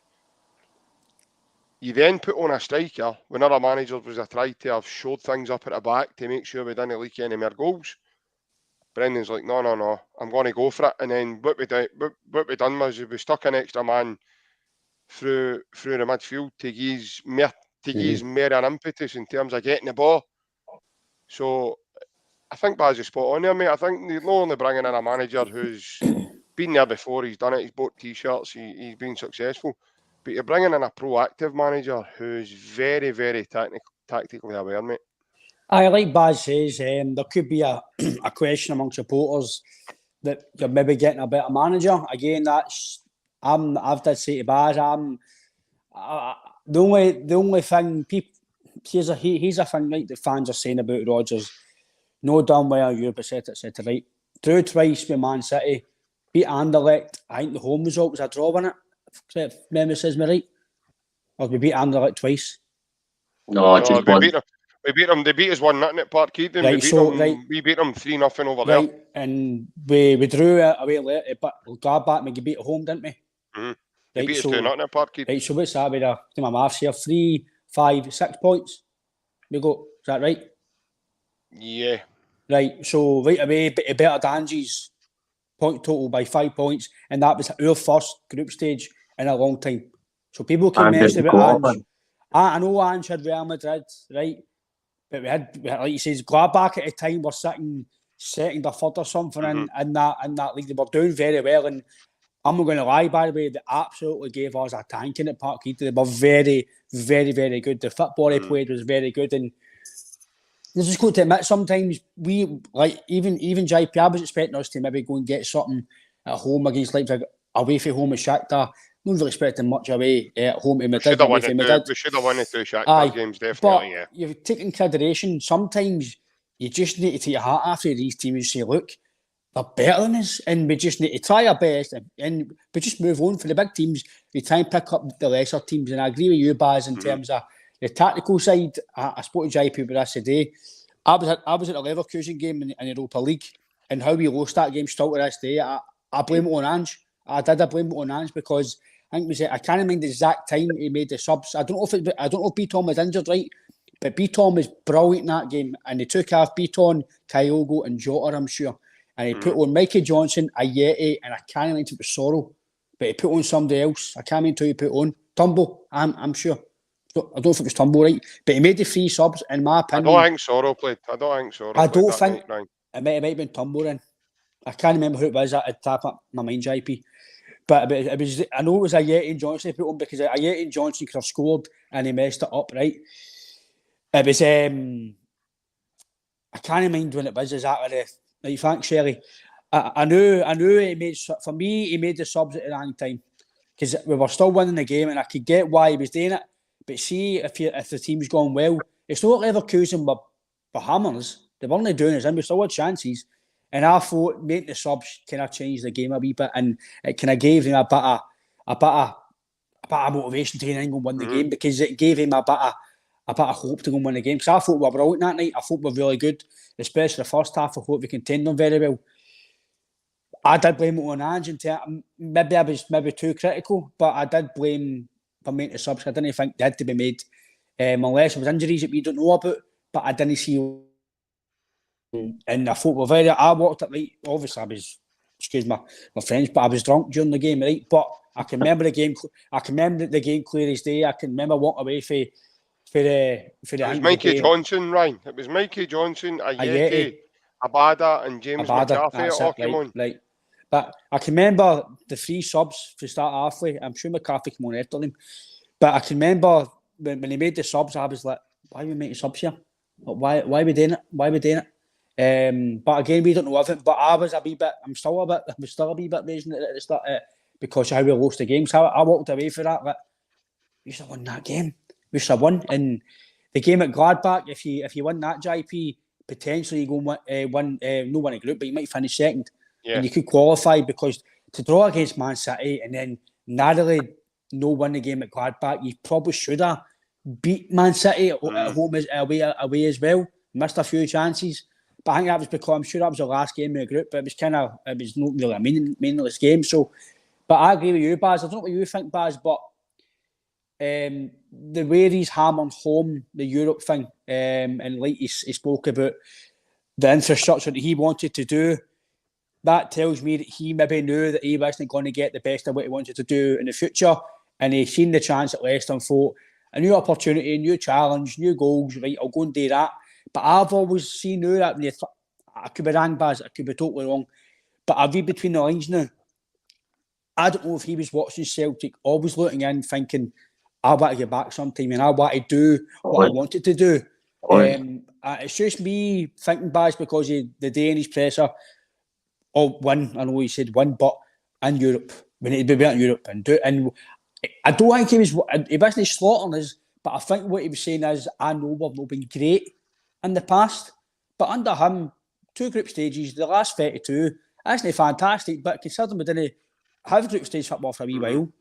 You then put on a striker when other managers was tried to have showed things up at the back to make sure we didn't leak any more goals. Brendan's like, no, I'm going to go for it. And then what we done was we stuck an extra man through the midfield to give more an impetus in terms of getting the ball. So I think Baz is spot on there, mate. I think they're not only bringing in a manager who's been there before, he's done it, he's bought t-shirts, he's been successful, but you're bringing in a proactive manager who's very, very tactically aware, mate. I like Baz says, there could be a question among supporters that you're maybe getting a better manager. Again, I've did say to Baz, the only thing people here's a thing like the fans are saying about Rodgers. No damn well Europe, etc. Right? Drew twice with Man City, beat Anderlecht. I think the home result was a draw, wasn't it? If memory says me right. Or we beat Anderlecht twice. No, just we one. beat them. They beat us 1-0 at Parkhead. Right, we beat them 3-0 over there. Right, and we drew away later, but Gladbach we beat at home, didn't we? Mm-hmm. They beat us 2-0 at Parkhead. Right, so what's that? With my maths here, 3, 5, 6 points. We got. Is that right? Yeah. Right, so right away, better Danji's point total by 5 points, and that was our first group stage in a long time. So people can mention about Ange. I know Ange had Real Madrid, right? But we had, like you says, Gladbach at the time were sitting second or third or something in that league. They were doing very well, and I'm not going to lie, by the way, they absolutely gave us a tanking at Parkhead. They were very, very, very good. The football they played was very good, and I just got to admit, sometimes we, like, even JP, I was expecting us to maybe go and get something at home against Leipzig, away from home at Shakhtar. Not really expecting much away at home in Madrid. We should have won the 2 Shakhtar games, definitely, but you've taken consideration, sometimes you just need to take your hat after these teams and say, look, they're better than us, and we just need to try our best, and we just move on. For the big teams, we try and pick up the lesser teams, and I agree with you, Baz, in terms of the tactical side. I spoke to JP about this today. I was at the Leverkusen game in Europa League, and how we lost that game still to this day. I blame it on Ange. I blame it on Ange because I think I can't remember the exact time he made the subs. I don't know if B-Tom was injured, right? But B-Tom was brilliant in that game, and they took off B-Tom, THIAGO, and Jota, I'm sure. And he put on Mikey Johnson, Ayeti, and I can't remember if it was Sorrow, but he put on somebody else. I can't remember who he put on. Tumble, I'm sure. I don't know if it was Tumble, right? But he made the 3 subs, in my opinion. I don't think Sorrow played. It might have been Tumble then. I can't remember who it was. I'd tap up my mind, JP. But it was. I know it was Ayeti and Johnson he put on, because Ayeti and Johnson could have scored and he messed it up, right? It was. I can't remember when it was exactly. Like, thanks, Shelley. I knew he made, for me, he made the subs at the wrong time, because we were still winning the game, and I could get why he was doing it. But see, if the team's gone well, it's not like Leverkusen were hammering us. They weren't doing us in. We still had chances. And I thought making the subs kind of changed the game a wee bit, and it kind of gave him a bit of motivation to go and win the game, because it gave him a bit of hope to go and win the game. Because I thought we were brilliant that night. I thought we were really good, especially the first half. I thought we contained them very well. I did blame it on Ange. Maybe I was too critical, but I did blame for making the subs. I didn't think they had to be made, unless it was injuries that we don't know about. But I didn't see. And I thought I walked it right. Obviously, I was, excuse my French, but I was drunk during the game, right? But I can remember the game. I can remember the game clear as day. I can remember walking away for the. It was Mikey Johnson, Ryan. It was Mikey Johnson, Ayeti, Abada, and James McCarthy. All came on. Right. But I can remember the 3 subs to start off with. I'm sure McCarthy came on after them. But I can remember when he made the subs, I was like, why are we making subs here? Why are we doing it? Why are we doing it? But again, we don't know of it. But I was still a wee bit raging at the start because of how we lost the game. So I walked away for that. But we should have won that game. We should have won. And the game at Gladbach, if you win that, JP, potentially you go win a group, but you might finish second. Yeah. And you could qualify, because to draw against Man City and then narrowly no win the game at Gladbach, you probably should have beat Man City at home away as well. Missed a few chances. But I think that was because I'm sure that was the last game in the group, but it was not really a meaningless game. So, but I agree with you, Baz. I don't know what you think, Baz, but the way he's hammering home the Europe thing, and like he spoke about the infrastructure that he wanted to do, that tells me that he maybe knew that he wasn't going to get the best of what he wanted to do in the future, and he seen the chance at Leicester and thought, a new opportunity, new challenge, new goals, right, I'll go and do that. But I've always seen now that I could be wrong, Baz, I could be totally wrong, but I read between the lines now. I don't know if he was watching Celtic, always looking in, thinking, I want to get back sometime and I want to do what I wanted to do. It's just me thinking, Baz, because of the Danish pressure. Win, I know he said win, but in Europe, we need to be better in Europe and do. And I don't think he wasn't slaughtering us, but I think what he was saying is, I know we've not been great in the past, but under him, 2 group stages, the last 32, isn't fantastic, but considering we didn't have group stage football for a wee while,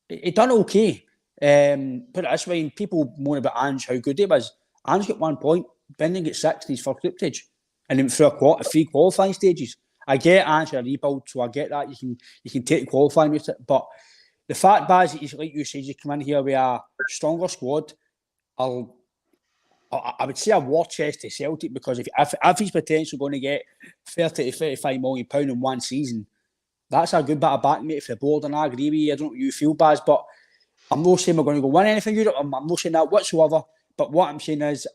he done okay. Put it this way, people moan about Ange, how good he was. Ange got 1 point, Brendan got 6 in his first group stage, and then through 3 qualifying stages. I get Ange a rebuild, so I get that you can take qualifying with it, but the fact, Baz, is like you said, you come in here with a stronger squad. I would say a war chest to Celtic, because if he's potentially going to get 30 to 35 million pound in one season, that's a good bit of back, mate, for the board, and I agree with you. I don't know what you feel, Baz, but I'm not saying we're going to go win anything in Europe. I'm not saying that whatsoever. But what I'm saying is,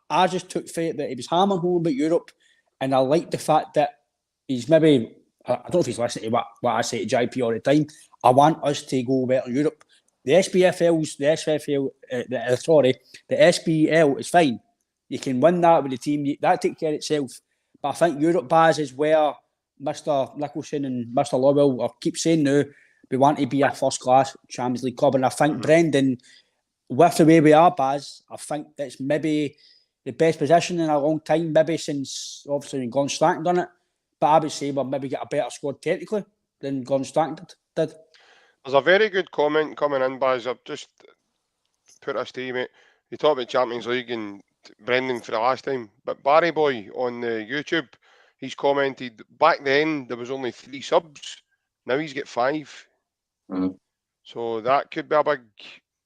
I just took faith that he was hammering home about Europe, and I like the fact that he's maybe, I don't know if he's listening to what I say to JP all the time. I want us to go better in Europe. The SPL is fine. You can win that with the team. That takes care of itself. But I think Europe, Baz, is where Mr. Nicholson and Mr. Lowell keep saying now, we want to be a first-class Champions League club. And I think Brendan, with the way we are, Baz, I think that's maybe the best position in a long time, maybe since, obviously, Gordon Strachan done it. But I would say we'll maybe get a better squad technically than Gordon Strachan did. There's a very good comment coming in, Baz. I've just put this to you, mate. You talked about Champions League and Brendan for the last time, but Barry Boy on the YouTube, he's commented, back then there was only 3 subs. Now he's got 5. So that could be a big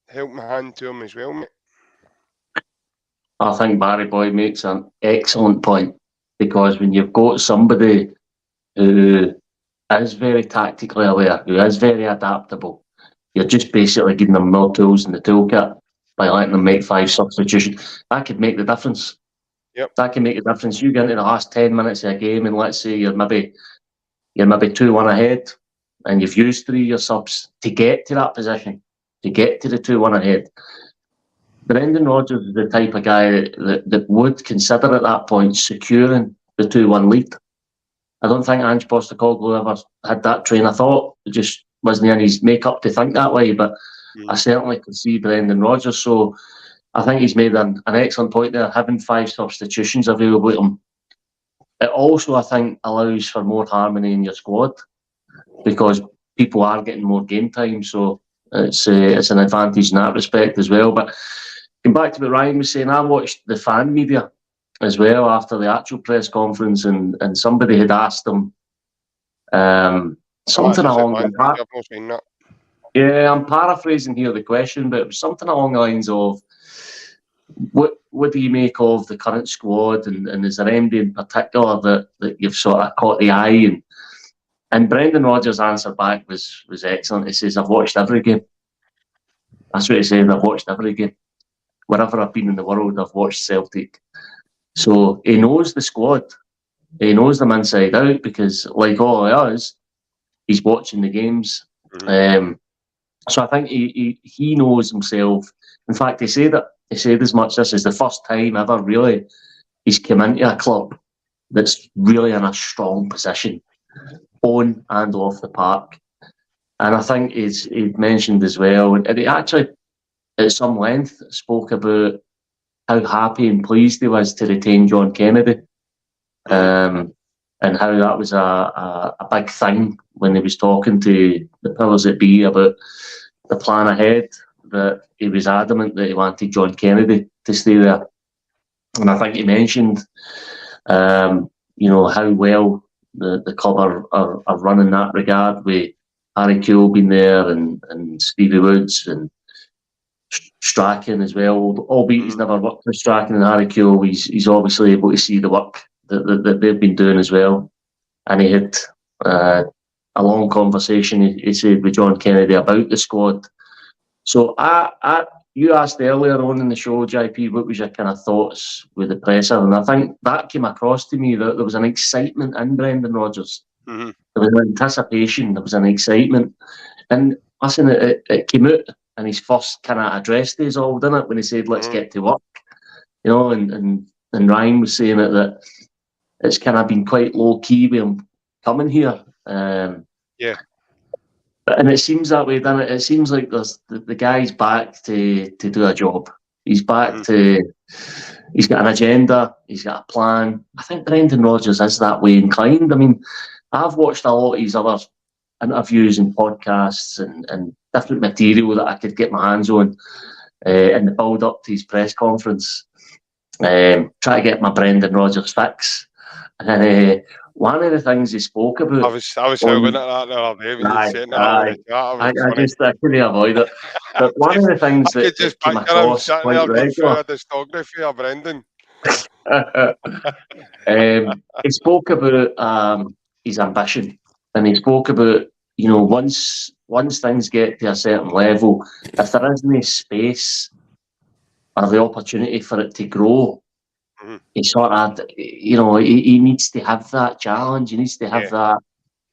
helping hand to him as well, mate. I think Barry Boy makes an excellent point, because when you've got somebody who is very tactically aware, who is very adaptable, you're just basically giving them more tools in the toolkit by letting them make 5 substitutions. That could make the difference. Yep. That can make the difference. You get into the last 10 minutes of a game, and let's say you're maybe 2-1 ahead, and you've used 3 of your subs to get to that position, to get to the 2-1 ahead. Brendan Rodgers is the type of guy that would consider at that point securing the 2-1 lead. I don't think Ange Postecoglou ever had that train of thought. It just wasn't in his makeup to think that way, but I certainly could see Brendan Rodgers. So I think he's made an excellent point there, having 5 substitutions available to him. It also, I think, allows for more harmony in your squad, because people are getting more game time, so it's an advantage in that respect as well. But going back to what Ryan was saying, I watched the fan media as well after the actual press conference, and somebody had asked them something along the lines. Yeah, I'm paraphrasing here the question, but it was something along the lines of, what do you make of the current squad, and is there anybody in particular that you've sort of caught the eye? And Brendan Rodgers' answer back was excellent. He says, I've watched every game. That's what he said, I've watched every game. Wherever I've been in the world, I've watched Celtic. So he knows the squad. He knows them inside out, because like all of us, he's watching the games. So I think he knows himself. In fact, he said as much, this is the first time ever really he's come into a club that's really in a strong position, on and off the park. And I think he mentioned as well, and he actually at some length spoke about how happy and pleased he was to retain John Kennedy, and how that was a big thing when he was talking to the powers that be about the plan ahead, that he was adamant that he wanted John Kennedy to stay there. And I think he mentioned You know, how well the club are run in that regard, with Harry Kewell being there and Stevie Woods and Strachan as well. Albeit he's never worked with Strachan and Harry Kewell, he's obviously able to see the work that they've been doing as well. And he had a long conversation, he said, with John Kennedy about the squad. So you asked earlier on in the show, JP, what was your kind of thoughts with the presser? And I think that came across to me, that there was an excitement in Brendan Rodgers. Mm-hmm. There was an anticipation, there was an excitement. And listen, it came out in his first kind of address days all, didn't it? When he said, let's get to work. You know, and Ryan was saying it, that it's kind of been quite low key with him coming here. Yeah. And it seems that way, doesn't it? It seems like the guy's back to do a job. He's back to. He's got an agenda. He's got a plan. I think Brendan Rodgers is that way inclined. I mean, I've watched a lot of his other interviews and podcasts and different material that I could get my hands on in the build up to his press conference. Try to get my Brendan Rodgers fix. And one of the things he spoke about... I was looking at that the other day when you said that. I couldn't avoid it. But one of the things that just came picture him across sitting quite there going through regular... a discography of Brendan. He spoke about his ambition, and he spoke about, you know, once things get to a certain level, if there is no space or the opportunity for it to grow, he sort of, you know, he needs to have that challenge. He needs to have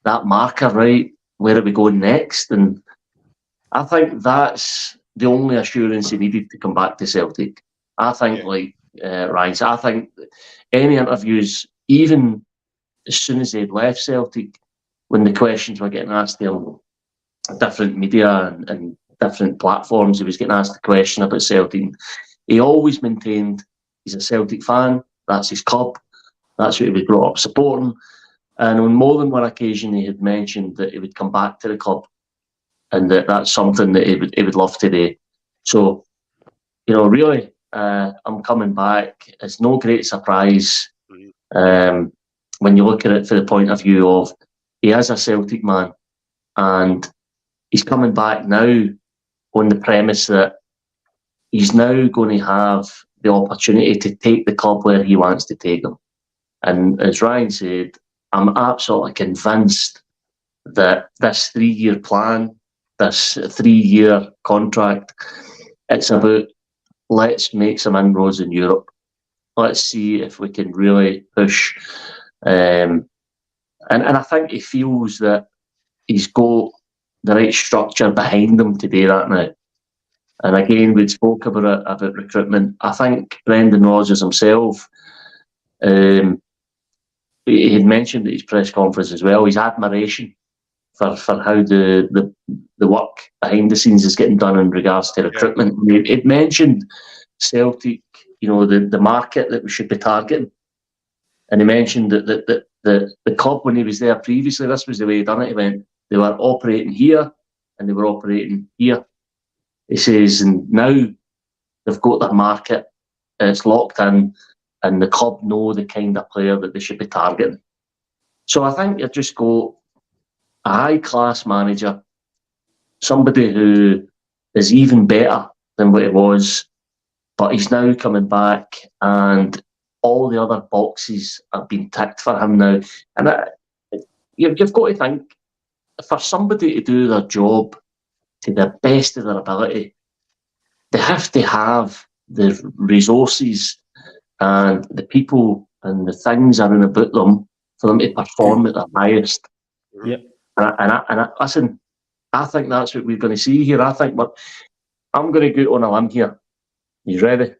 that marker, right? Where are we going next? And I think that's the only assurance he needed to come back to Celtic. I think, like Ryan said, I think any interviews, even as soon as they'd left Celtic, when the questions were getting asked to him, different media and different platforms, he was getting asked a question about Celtic. He always maintained he's a Celtic fan, that's his club, that's what he was brought up supporting. And on more than one occasion, he had mentioned that he would come back to the club, and that's something that he would love to do. So, you know, really, I'm coming back. It's no great surprise when you look at it from the point of view of he is a Celtic man, and he's coming back now on the premise that he's now going to have the opportunity to take the club where he wants to take them. And as Ryan said, I'm absolutely convinced that this 3-year plan, this 3-year contract, it's about, let's make some inroads in Europe. Let's see if we can really push. And I think he feels that he's got the right structure behind him to do that now. And again, we spoke about recruitment. I think Brendan Rodgers himself, he had mentioned at his press conference as well, his admiration for how the work behind the scenes is getting done in regards to recruitment. It mentioned Celtic, you know, the market that we should be targeting. And he mentioned that the club, when he was there previously, this was the way he done it. He went, they were operating here and they were operating here. He says, and now they've got their market, it's locked in, and the club know the kind of player that they should be targeting. So I think you've just got a high-class manager, somebody who is even better than what he was, but he's now coming back, and all the other boxes have been ticked for him now. And you've got to think, for somebody to do their job to the best of their ability, they have to have the resources and the people and the things around about them for them to perform at their highest. Yep. And listen, I think that's what we're going to see here. I'm going to go on a limb here. You ready?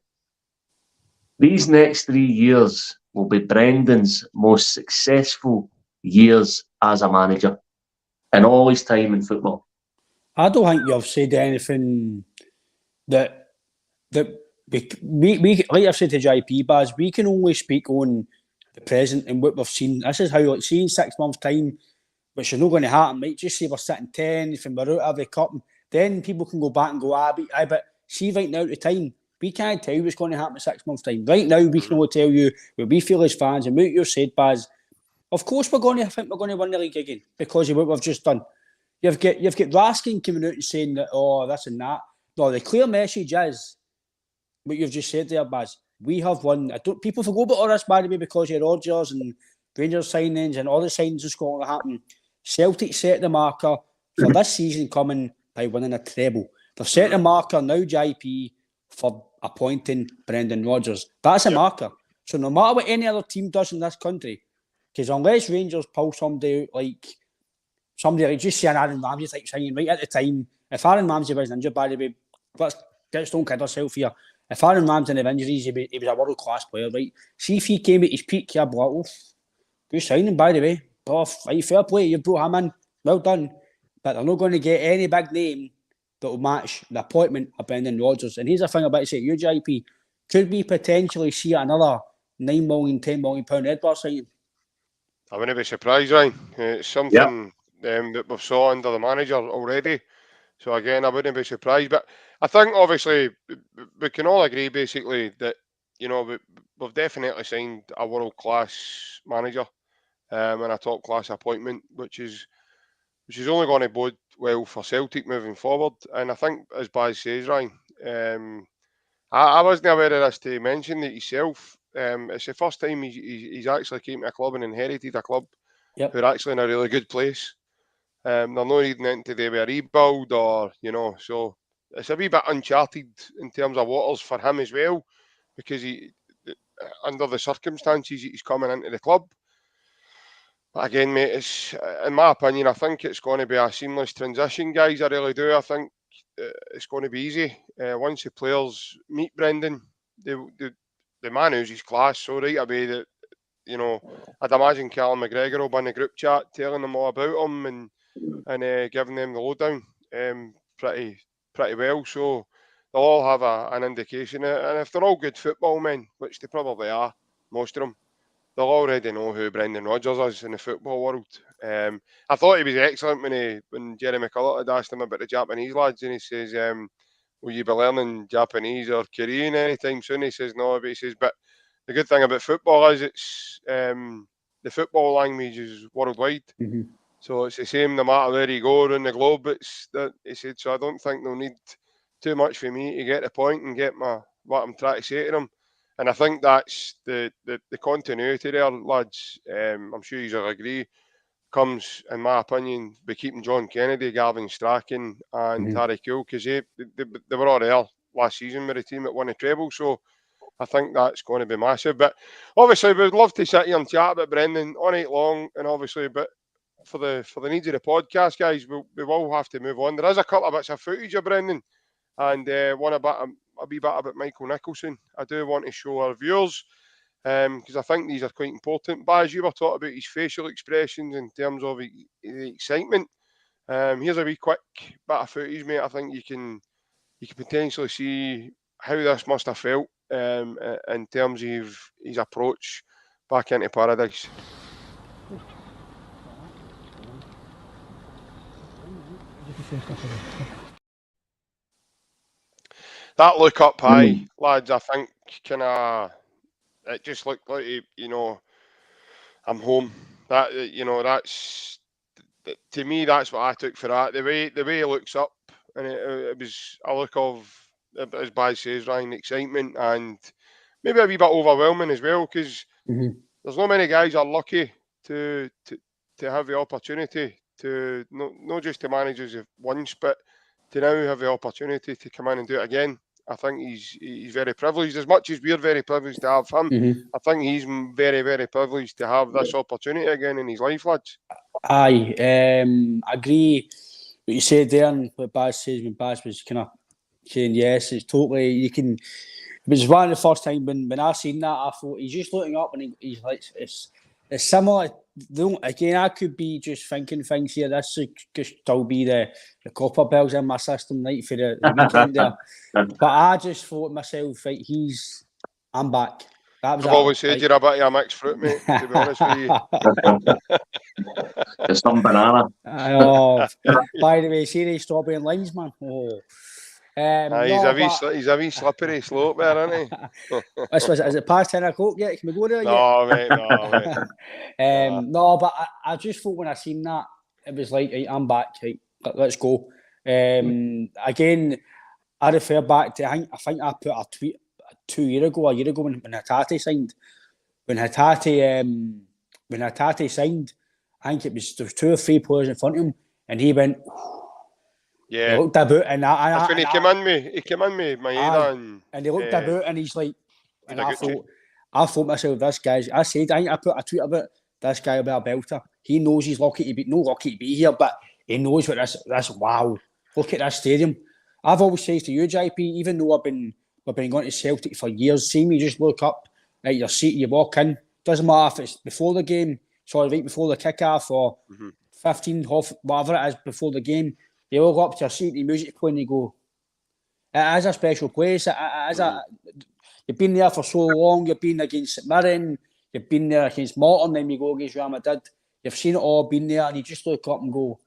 These next 3 years will be Brendan's most successful years as a manager in all his time in football. I don't think you've said anything that we like I've said to JP, Baz, we can only speak on the present and what we've seen. This is how, like, see in 6 months' time, which is not going to happen, might just say we're sitting 10th and we're out of the cup, then people can go back and go, but see right now at the time, We can't tell you what's going to happen in 6 months' time. Right now, we can only tell you what we feel as fans and what you said, Baz. Of course, I think we're going to win the league again because of what we've just done. You've got Raskin coming out and saying that, oh, this and that. No, the clear message is what you've just said there, Baz. We have won. People forget about all this, by the way, because of RODGERS and Rangers signings and all the signings in Scotland that happened. Celtic set the marker for this season coming by winning a treble. They've set the marker now, JP, for appointing Brendan Rodgers. That's a marker. So no matter what any other team does in this country, because unless Rangers pull somebody like just say an Aaron Ramsey type signing right at the time, if Aaron Ramsey was injured, by the way, let's don't kid ourselves here. If Aaron Ramsey didn't have injuries, he was a world-class player, right? See if he came at his peak, you'd be like, oh, good signing, by the way. Oh, right, fair play, you brought him in. Well done. But they're not going to get any big name that will match the appointment of Brendan Rodgers. And here's the thing about it, you, JP, could we potentially see another £9 million, £10 million Edwards signing? I wouldn't be surprised, Ryan. It's something that we've saw under the manager already. So again, I wouldn't be surprised. But I think obviously we can all agree basically that, you know, we've definitely signed a world-class manager and a top-class appointment, which is only going to bode well for Celtic moving forward. And I think, as Baz says, Ryan, I wasn't aware of this to mention that himself. It's the first time he's actually came to a club and inherited a club who are actually in a really good place. They're not needing anything to do with a rebuild or, you know, so it's a wee bit uncharted in terms of waters for him as well, because he, under the circumstances, he's coming into the club. But again, mate, it's, in my opinion, I think it's going to be a seamless transition, guys. I really do. I think it's going to be easy. Once the players meet Brendan, the man who's his class so right away that, you know, I'd imagine Callum McGregor will be in the group chat telling them all about him and giving them the lowdown pretty well. So they'll all have an indication. And if they're all good football men, which they probably are, most of them, they'll already know who Brendan Rodgers is in the football world. I thought he was excellent when Jerry McCullough had asked him about the Japanese lads, and he says, will you be learning Japanese or Korean anytime soon? He says, no, but he says, but the good thing about football is it's the football language is worldwide. Mm-hmm. So it's the same no matter where you go around the globe. It's that he said, so I don't think they'll need too much for me to get the point and get what I'm trying to say to them. And I think that's the continuity there, lads. I'm sure you'll agree. Comes, in my opinion, by keeping John Kennedy, Gavin Strachan, and Harry Kewell, because they were all there last season with the team that won the treble. So I think that's going to be massive. But obviously, we'd love to sit here and chat about Brendan all night long, and obviously, but for the needs of the podcast, guys, we will have to move on. There is a couple of bits of footage of Brendan, and a wee bit about Michael Nicholson. I do want to show our viewers, because I think these are quite important. But as you were talking about his facial expressions in terms of the excitement, here's a wee quick bit of footage, mate. I think you can potentially see how this must have felt in terms of his approach back into paradise. That look up high, lads, I think it just looked like, you know, I'm home. That, you know, that's, to me, that's what I took for that. The way he looks up, and it was a look of, as Baz says, Ryan, excitement and maybe a wee bit overwhelming as well, because there's not many guys are lucky to have the opportunity to not just to manage as once, but to now have the opportunity to come in and do it again. I think he's very privileged. As much as we're very privileged to have him, I think he's very, very privileged to have this opportunity again in his life, lads. Aye, I agree what you said there, and what Baz says when Baz was kind of saying yes, it's totally, you can, it was one of the first time when I seen that, I thought he's just looking up and he's like, it's similar. Again, I could be just thinking things here. This could still be the copper bells in my system, right, for the weekend there. But I just thought myself, right, I'm back. I've always said you're a bit of a mixed fruit, mate, to be honest with you. There's some banana. Oh, by the way, see they strawberry and limes, man. Oh. He's a wee slippery slope there, isn't he? Is it past 10 o'clock yet? Can we go there yet? No, mate, no, mate. No, but I just thought when I seen that, it was like, right, I'm back, right, let's go. Again, I refer back to, I think I put a tweet a year ago when Hatate signed. When Hatate signed, I think there was 2 or 3 players in front of him, and he went, yeah. He looked about, and that's when he came in with Maeda, and he looked about, and he's like, and I thought myself, this guy's, I think I put a tweet about this guy will be a belter. He knows he's lucky to be here, but he knows what this. Wow, look at this stadium. I've always said to you, JP, even though we've been going to Celtic for years, see me just look up at your seat, you walk in. Doesn't matter if it's before the game, right before the kick-off, or 15, half, whatever it is before the game. You look up to your seat, the music playing, and you go, it is a special place. You've been there for so long. You've been against St Mirren. You've been there against Morton. Then you go against Real Madrid. You've seen it all, been there, and you just look up and go,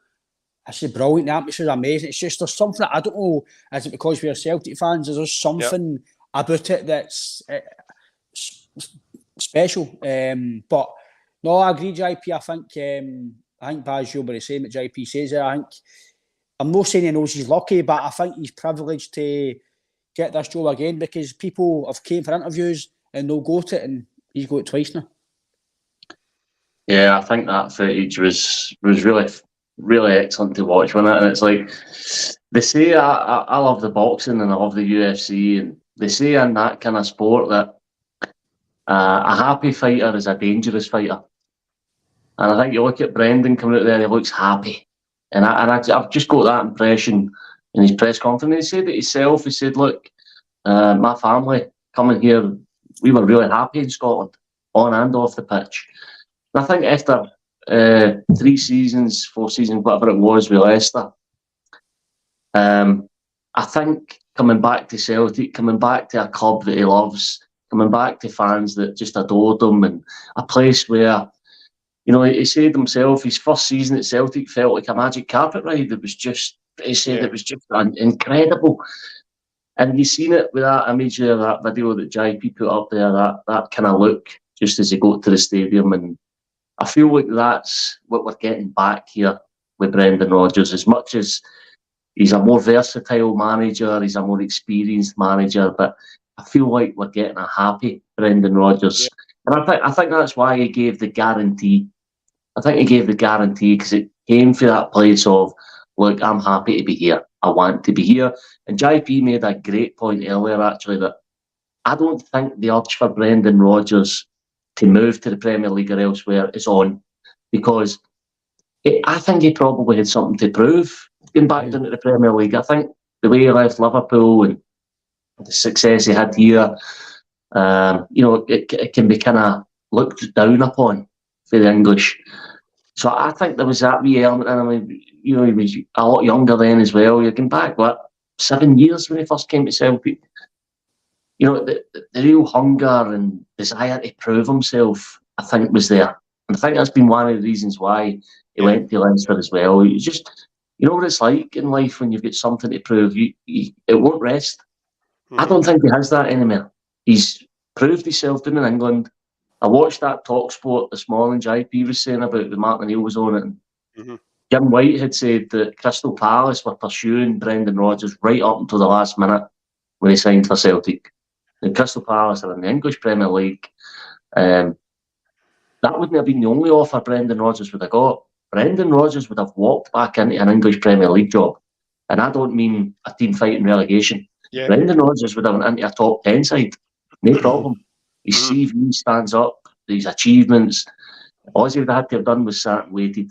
this is brilliant. The atmosphere is amazing. It's just, there's something, I don't know, is it because we're Celtic fans? Is there something about it that's special? But no, I agree, JP. I think Baz, you'll be the same that JP says there. I'm not saying he knows he's lucky, but I think he's privileged to get this job again, because people have came for interviews and they'll go to it, and he's got it twice now. Yeah, I think that footage was really, really excellent to watch, wasn't it? And it's like, they say, I love the boxing and I love the UFC, and they say in that kind of sport that a happy fighter is a dangerous fighter. And I think you look at Brendan coming out there, he looks happy. And I've just got that impression in his press conference. He said it himself. He said, look, my family coming here, we were really happy in Scotland, on and off the pitch. And I think after 3 seasons, 4 seasons, whatever it was with Leicester, I think coming back to Celtic, coming back to a club that he loves, coming back to fans that just adored him, and a place where, you know, he said himself, his first season at Celtic felt like a magic carpet ride. It was just, he said it was just incredible. And you've seen it with that image there, that video that JP put up there, that kind of look, just as he got to the stadium. And I feel like that's what we're getting back here with Brendan Rodgers. As much as he's a more versatile manager, he's a more experienced manager, but I feel like we're getting a happy Brendan Rodgers. Yeah. And I think that's why he gave the guarantee. I think he gave the guarantee because it came from that place of, look, I'm happy to be here. I want to be here. And JP made a great point earlier, actually, that I don't think the urge for Brendan Rodgers to move to the Premier League or elsewhere is on, because I think he probably had something to prove going back into the Premier League. I think the way he left Liverpool and the success he had here, you know, it can be kind of looked down upon for the English. So I think there was that wee element. And I mean, you know, he was a lot younger then as well. You're going back, 7 years when he first came to Celtic. You know, the real hunger and desire to prove himself, I think, was there. And I think that's been one of the reasons why he went to Leinster as well. You just, you know what it's like in life when you've got something to prove. It won't rest. I don't think he has that anymore. He's proved himself down in England. I watched that TalkSport this morning. JP was saying about the Martin O'Neill was on it. And Jim White had said that Crystal Palace were pursuing Brendan Rodgers right up until the last minute when he signed for Celtic. And Crystal Palace are in the English Premier League. That wouldn't have been the only offer Brendan Rodgers would have got. Brendan Rodgers would have walked back into an English Premier League job. And I don't mean a team fighting relegation. Yeah. Brendan Rodgers would have went into a top 10 side. No problem. His CV stands up, his achievements. All he would have had to have done was sat and waited.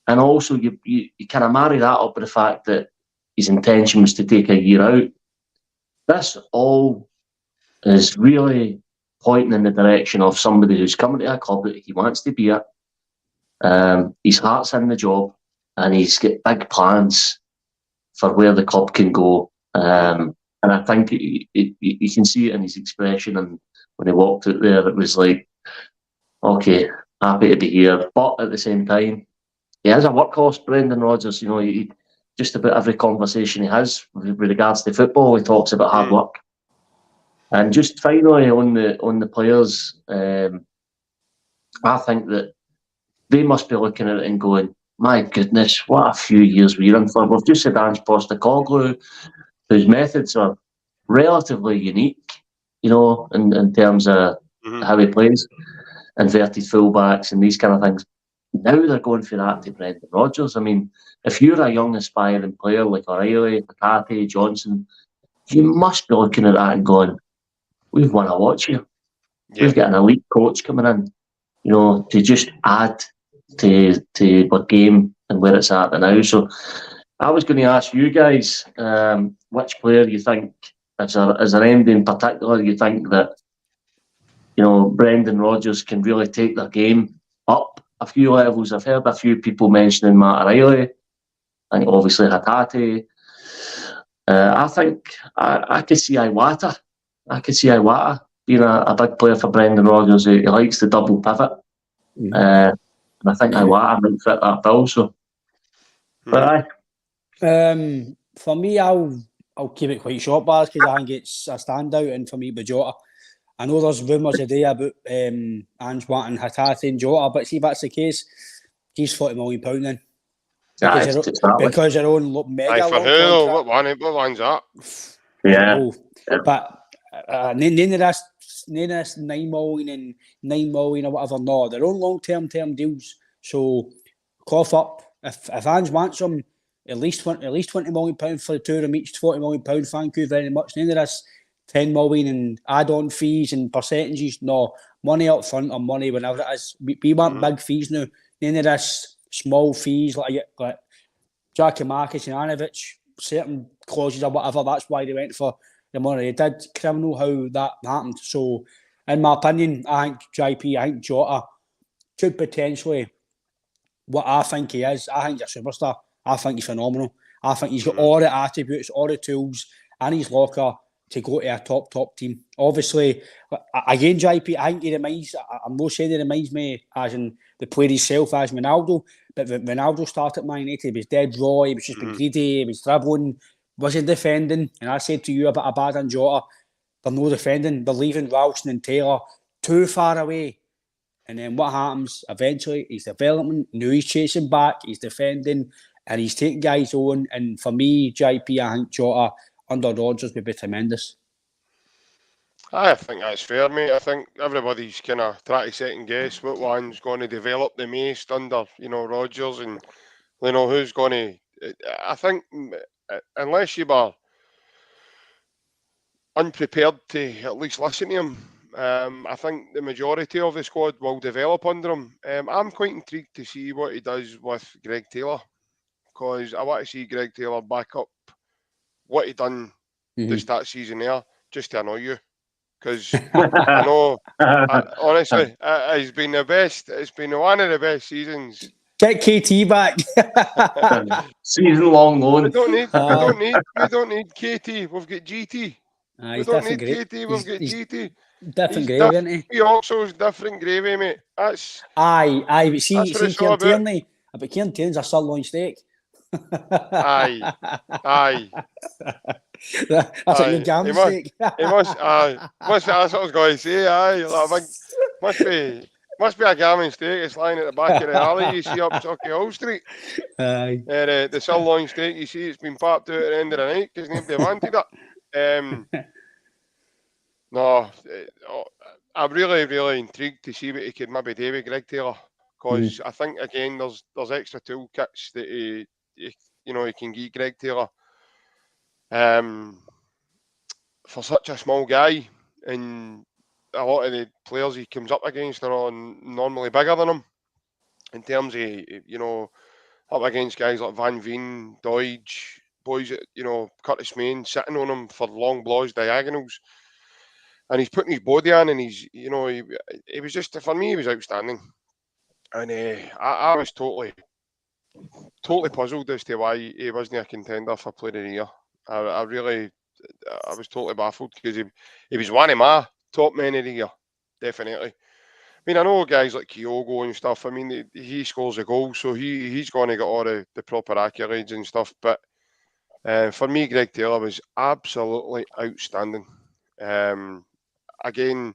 And also, you kind of marry that up with the fact that his intention was to take a year out. This all is really pointing in the direction of somebody who's coming to a club that he wants to be at. His heart's in the job, and he's got big plans for where the club can go. And I think you can see it in his expression. And when he walked out there, it was like, okay, happy to be here. But at the same time, he is a workhorse, Brendan Rodgers. You know, just about every conversation he has with regards to football. He talks about hard work. And just finally on the players, I think that they must be looking at it and going, my goodness, what a few years we're in for. We've just had Ange Postecoglou, whose methods are relatively unique, you know, in terms of how he plays, inverted fullbacks and these kind of things. Now they're going for that to Brendan Rodgers. I mean, if you're a young aspiring player like O'Reilly, Hatate, Johnson, you must be looking at that and going, we've won a watch here. Yeah. We've got an elite coach coming in, you know, to just add to our game and where it's at now. So I was going to ask you guys, which player you think, is there anybody in particular you think that, you know, Brendan Rodgers can really take their game up a few levels? I've heard a few people mentioning Matt O'Reilly, and obviously Hatate. I think I could see Iwata. I could see Iwata being a big player for Brendan Rodgers. He likes the double pivot. And I think Iwata might fit that bill. So, but for me, I'll keep it quite short, Baz, because I think it's a standout, and for me, Jota. I know there's rumours today about Ange wanting Hatate and Jota, but see if that's the case, he's £40 million then. Because they're on mega for who? What one's that? Yeah. But none of this 9 million and 9 million or whatever. No, they're on long-term deals. So cough up. If Ange wants them, at least £20 million for the two of them each, £40 million. Thank you very much. None of this 10 million and add-on fees and percentages. No, money up front or money whenever it is. We want big fees now. None of this small fees like Giacomakis and Ivanovic, certain clauses or whatever. That's why they went for the money they did. Criminal how that happened. So, in my opinion, I think Jota could potentially, what I think he is, I think he's a superstar. I think he's phenomenal. I think he's got all the attributes, all the tools in his locker to go to a top team. Obviously, again, JP, I think he reminds, I'm not saying he reminds me as in the player himself as Ronaldo, but when Ronaldo started at Man United, he was dead raw, he was just being greedy, he was dribbling, wasn't defending. And I said to you about bad on Jota, they're no defending, they're leaving Ralston and Taylor too far away. And then what happens? Eventually, he's developing, now he's chasing back, he's defending, and he's taking guys on. And for me, JP, I think Jota under Rodgers would be tremendous. I think that's fair, mate. I think everybody's kind of trying to second guess what one's going to develop the most under, you know, Rodgers, and you know who's going to. I think unless you are unprepared to at least listen to him, I think the majority of the squad will develop under him. I'm quite intrigued to see what he does with Greg Taylor, because I want to see Greg Taylor back up what he done to start season there, just to annoy you. Because I know, honestly, it's been the best. It's been one of the best seasons. Get KT back. Season long loan. We don't need KT. We've got GT. We don't need KT. We've got GT. Different gravy, isn't he? He also is different gravy, mate. That's aye. But see, Kieran Tierney. But Kieran Tierney's a sirloin steak. Aye. That's a good gammon steak. He must. That's what I was going to say. Aye, like must be a gammon steak. It's lying at the back of the alley you see up Sauchiehall Street. Aye. The sirloin steak you see, it's been popped out at the end of the night because nobody wanted it. No, I'm really intrigued to see what he could maybe do with Greg Taylor, because I think again there's extra toolkits that he can give Greg Taylor. For such a small guy, and a lot of the players he comes up against are normally bigger than him. In terms of, you know, up against guys like Van Veen, Dodge, Bhoys, you know, Curtis Main, sitting on him for long blows, diagonals. And he's putting his body on, and he's, you know, he was just, for me, he was outstanding. And I was totally puzzled as to why he wasn't a contender for Player of the Year. I was totally baffled, because he was one of my top men of the year, definitely. I mean, I know guys like THIAGO and stuff. I mean, he scores a goal, so he's going to get all the proper accolades and stuff. But For me, Greg Taylor was absolutely outstanding. Again,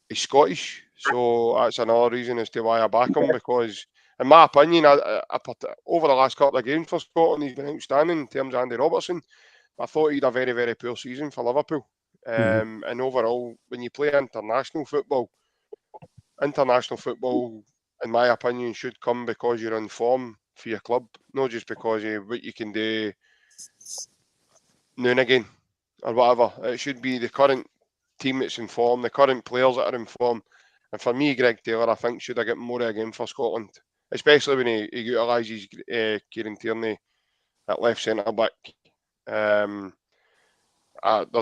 he's Scottish, so that's another reason as to why I back him, because in my opinion, over the last couple of games for Scotland, he's been outstanding in terms of Andy Robertson. I thought he had a very, very poor season for Liverpool. And overall, when you play international football, in my opinion, should come because you're in form for your club, not just because of what you can do now and again or whatever. It should be the current team that's in form, the current players that are in form. And for me, Greg Taylor, I think, should have got more of a game for Scotland, especially when he utilises Kieran Tierney at left centre back. There's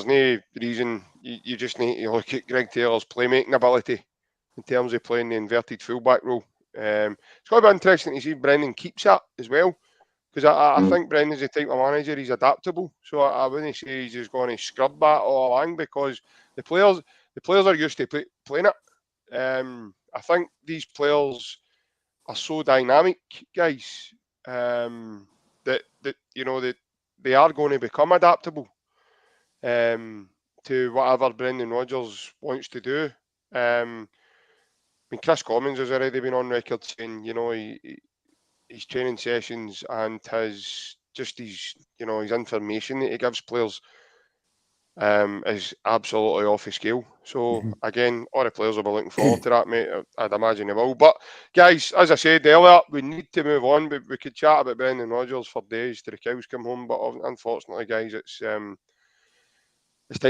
no reason. You just need to look at Greg Taylor's playmaking ability in terms of playing the inverted fullback role. It's going to be interesting to see if Brendan keeps that as well, because I think Brendan's the type of manager, he's adaptable. So I wouldn't say he's just going to scrub that all along, because the players are used to playing it. I think these players are so dynamic, guys, that you know that they are going to become adaptable to whatever Brendan Rodgers wants to do. I mean, Chris Commons has already been on record saying, you know, his training sessions and his information that he gives players is absolutely off the scale. So again, all the players will be looking forward to that, mate. I'd imagine they will. But guys, as I said earlier, we need to move on. We could chat about Brendan Rodgers for days till the cows come home, but unfortunately, guys, it's time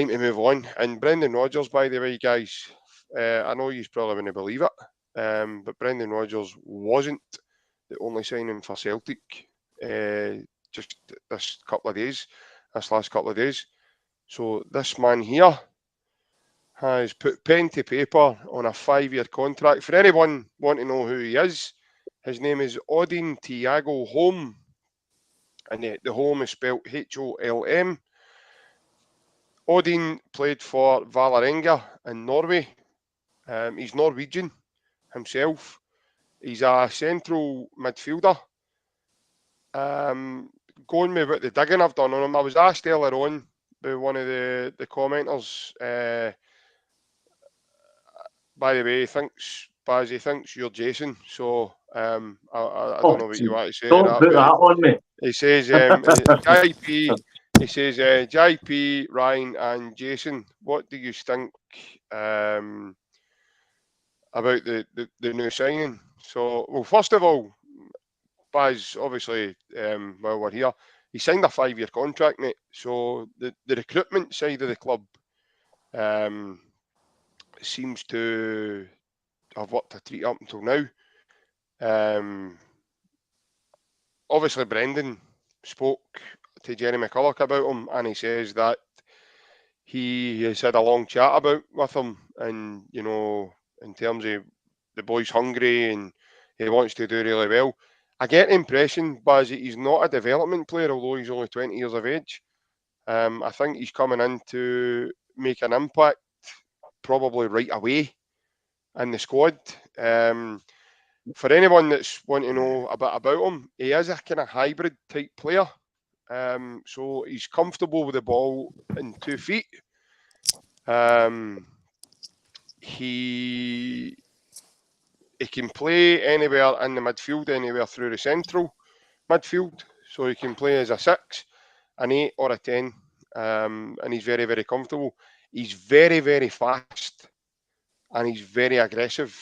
to move on. And Brendan Rodgers, by the way, guys, I know you probably wouldn't believe it, but Brendan Rodgers wasn't the only signing for Celtic just this last couple of days. So this man here has put pen to paper on a 5-year contract. For anyone wanting to know who he is, his name is ODIN THIAGO Holm, and the Holm is spelled Holm. ODIN played for Vålerenga in Norway. He's Norwegian himself. He's a central midfielder. Going with what the digging I've done on him, I was asked earlier on by one of the commenters, by the way, he thinks you're Jason. So I don't know what you want to say. Don't put that on me. He says, JP, JP, Ryan and Jason, what do you think about the new signing? So, well, first of all, Baz, obviously, while we're here, he signed a 5-year contract, mate. So the recruitment side of the club seems to have worked a treat up until now. Obviously, Brendan spoke to Jerry McCulloch about him, and he says that he has had a long chat with him, and you know, in terms of the boy's hungry and he wants to do really well. I get the impression, Baz, that he's not a development player, although he's only 20 years of age. I think he's coming in to make an impact probably right away in the squad. For anyone that's wanting to know a bit about him, he is a kind of hybrid type player. So he's comfortable with the ball in 2 feet. He can play anywhere in the midfield, anywhere through the central midfield. So he can play as a 6, an 8 or a 10. And he's very, very comfortable. He's very, very fast. And he's very aggressive.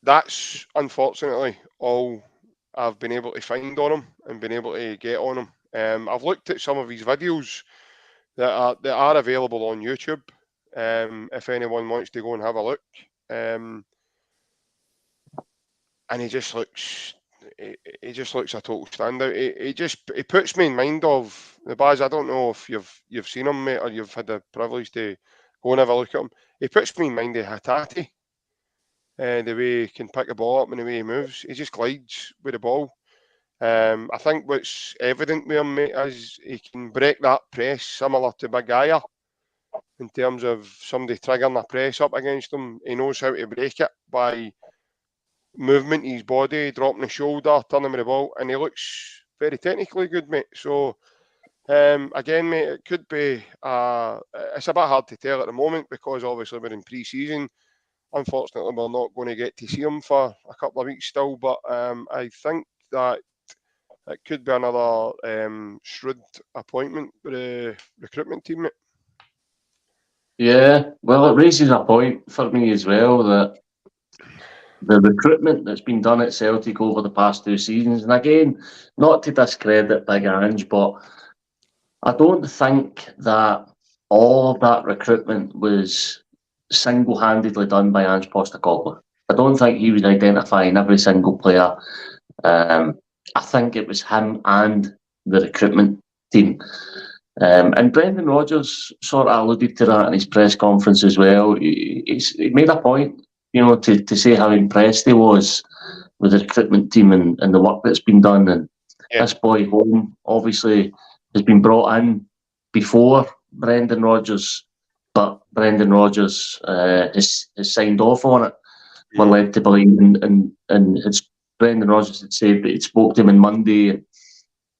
That's unfortunately all I've been able to find on him and been able to get on him. I've looked at some of his videos that are available on YouTube. If anyone wants to go and have a look. And he just looks a total standout. He puts me in mind of the Baz. I don't know if you've seen him, mate, or you've had the privilege to go and have a look at him. He puts me in mind of Hatate. The way he can pick the ball up and the way he moves, he just glides with the ball. I think what's evident with him, mate, is he can break that press similar to Big Aya. In terms of somebody triggering a press up against him, he knows how to break it by movement in his body, dropping the shoulder, turning with the ball, and he looks very technically good, mate. So, again, mate, it could be, it's a bit hard to tell at the moment because obviously we're in pre-season. Unfortunately, we're not going to get to see him for a couple of weeks still, but I think that it could be another shrewd appointment with the recruitment team, mate. Yeah, well, it raises a point for me as well that the recruitment that's been done at Celtic over the past 2 seasons, and again, not to discredit Big Ange, but I don't think that all of that recruitment was single-handedly done by Ange Postecoglou. I don't think he was identifying every single player. I think it was him and the recruitment team. And Brendan Rodgers sort of alluded to that in his press conference as well. He made a point, to say how impressed he was with the recruitment team and the work that's been done. And this boy Holm obviously has been brought in before Brendan Rodgers, but Brendan Rodgers has signed off on it. We're led to believe, and Brendan Rodgers had said that he'd spoke to him on Monday. And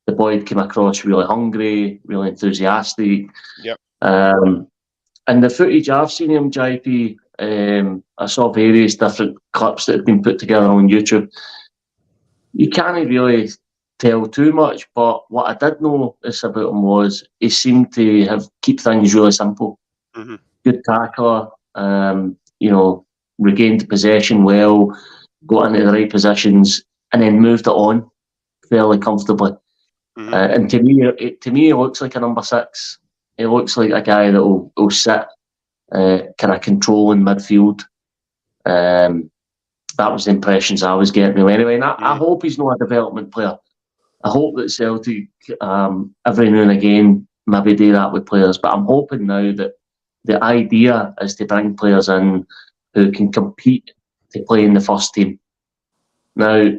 the boy came across really hungry, really enthusiastic. Yep. And the footage I've seen him, JP, I saw various different clips that have been put together on YouTube. You can't really tell too much, but what I did notice about him was he seemed to keep things really simple. Mm-hmm. Good tackler, regained possession well, got into the right positions, and then moved it on fairly comfortably. Mm-hmm. And to me, he looks like a number 6. He looks like a guy that will sit kind of controlling midfield. That was the impressions I was getting anyway. And I hope he's not a development player. I hope that Celtic, every now and again, maybe do that with players. But I'm hoping now that the idea is to bring players in who can compete to play in the first team. Now,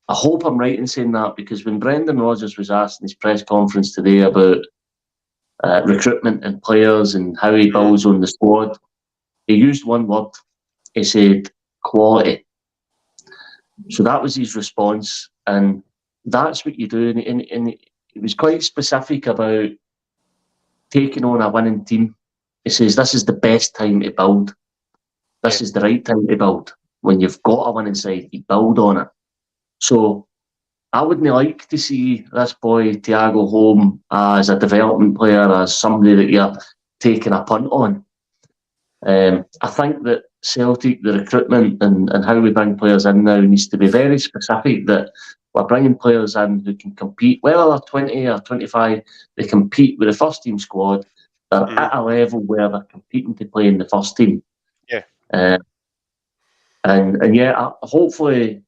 I hope I'm right in saying that, because when Brendan Rodgers was asked in his press conference today about recruitment and players and how he builds on the squad, he used one word. He said quality. So that was his response, and that's what you do. And he was quite specific about taking on a winning team. He says this is the best time to build. This is the right time to build. When you've got a winning side, you build on it. So I wouldn't like to see this boy THIAGO Holm as a development player, as somebody that you're taking a punt on. I think that Celtic, the recruitment and how we bring players in now needs to be very specific, that we're bringing players in who can compete, whether they're 20 or 25, they compete with the first team squad. They're at a level where they're competing to play in the first team. Yeah. Hopefully,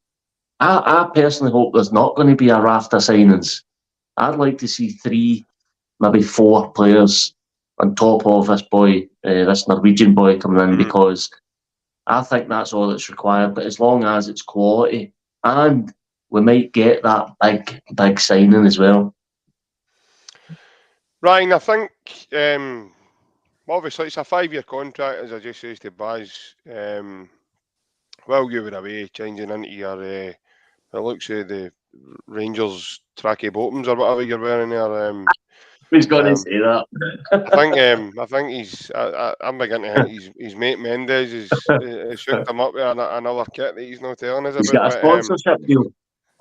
I personally hope there's not going to be a raft of signings. I'd like to see 3, maybe 4 players on top of this boy, this Norwegian boy coming in, because I think that's all that's required. But as long as it's quality, and we might get that big signing as well. Ryan, I think obviously it's a 5-year contract, as I just said to Baz. While you were away, changing into your it looks like the Rangers tracky bottoms or whatever you're wearing there. Who's going to say that? I think he's. I'm beginning to think his mate Mendes is hooked him up with another kit that he's not telling us about. He's got a sponsorship deal.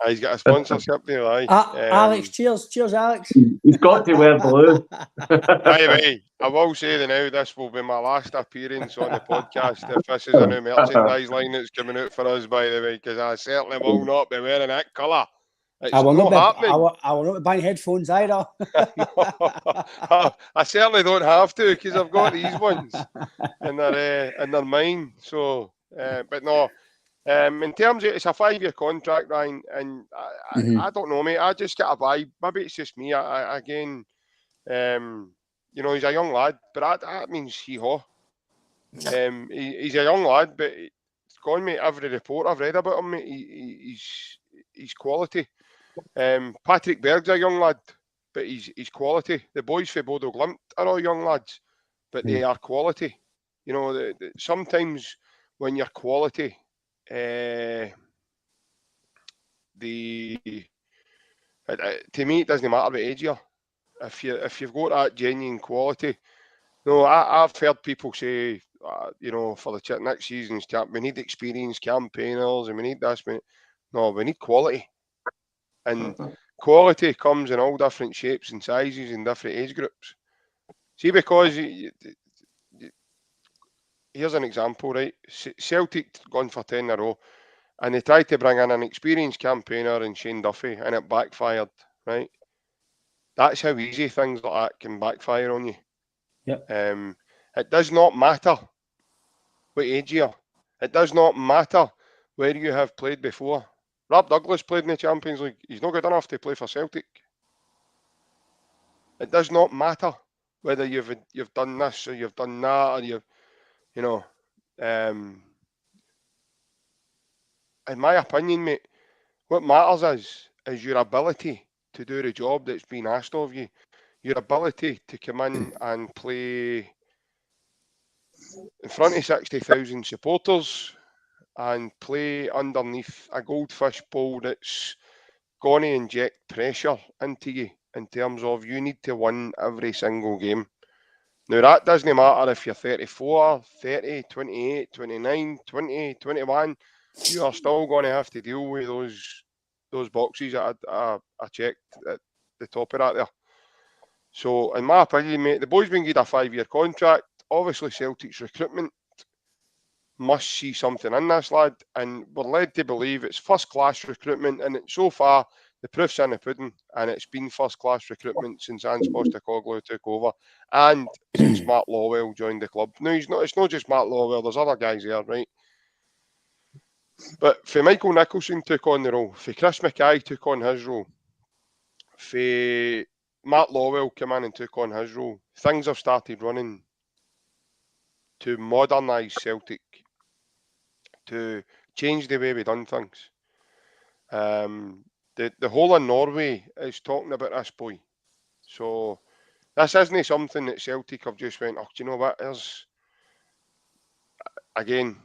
He's got a sponsorship deal, aye. Alex, cheers, Alex. He's got to wear blue. By the way, I will say that now this will be my last appearance on the podcast if this is a new merchandise line that's coming out for us, by the way, because I certainly will not be wearing that colour. I will not be buying headphones either. I certainly don't have to, because I've got these ones and they're mine. So, but no. In terms of, it's a 5-year contract, Ryan, and I don't know, mate. I just get a vibe. Maybe it's just me. Again, he's a young lad, but that means hee-haw. He's a young lad, but it's gone, mate. Every report I've read about him, mate, he's quality. Patrick Berg's a young lad, but he's quality. The boys for Bodo Glimt are all young lads, but they are quality. Sometimes when you're quality, the To me, it doesn't matter what age you are. If you've got that genuine quality. No, I've heard people say, for the next season's camp, we need experienced campaigners and we need this. No, we need quality. And quality comes in all different shapes and sizes and different age groups. See, because here's an example, right? Celtic gone for 10 in a row, and they tried to bring in an experienced campaigner in Shane Duffy, and it backfired, right? That's how easy things like that can backfire on you. Yep. It does not matter what age you are. It does not matter where you have played before. Rob Douglas played in the Champions League. He's not good enough to play for Celtic. It does not matter whether you've done this or you've done that or in my opinion, mate, what matters is your ability to do the job that's been asked of you. Your ability to come in and play in front of 60,000 supporters and play underneath a goldfish bowl that's going to inject pressure into you in terms of you need to win every single game. Now, that doesn't matter if you're 34, 30, 28, 29, 20, 21. You are still going to have to deal with those boxes that I checked at the top of that there. So, in my opinion, mate, the boy's been given a 5-year contract. Obviously, Celtic's recruitment must see something in this lad, and we're led to believe it's first-class recruitment, and so far, the proof's in the pudding, and it's been first-class recruitment since Ange Postecoglou took over, and since Matt Lawwell joined the club. No, it's not just Matt Lawwell, there's other guys there, right? But for Michael Nicholson took on the role, for Chris Mackay took on his role, for Matt Lawwell came in and took on his role, things have started running to modernise Celtic, to change the way we done things. The whole of Norway is talking about this boy. So this isn't something that Celtic have just went, oh, do you know what? Again,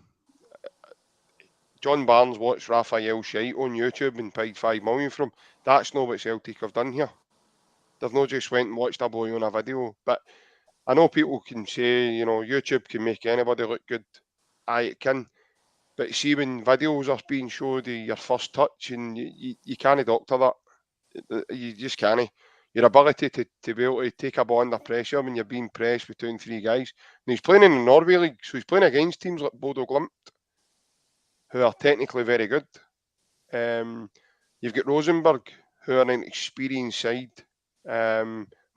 John Barnes watched Raphael Shite on YouTube and paid 5 million from him. That's not what Celtic have done here. They've not just went and watched a boy on a video. But I know people can say, YouTube can make anybody look good. Aye, it can. But see, when videos are being showed of your first touch, and you can't doctor that. You just can't. Your ability to be able to take a ball under pressure when you're being pressed between 3 guys. And he's playing in the Norway League, so he's playing against teams like Bodo Glimt, who are technically very good. You've got Rosenborg, who are an experienced side.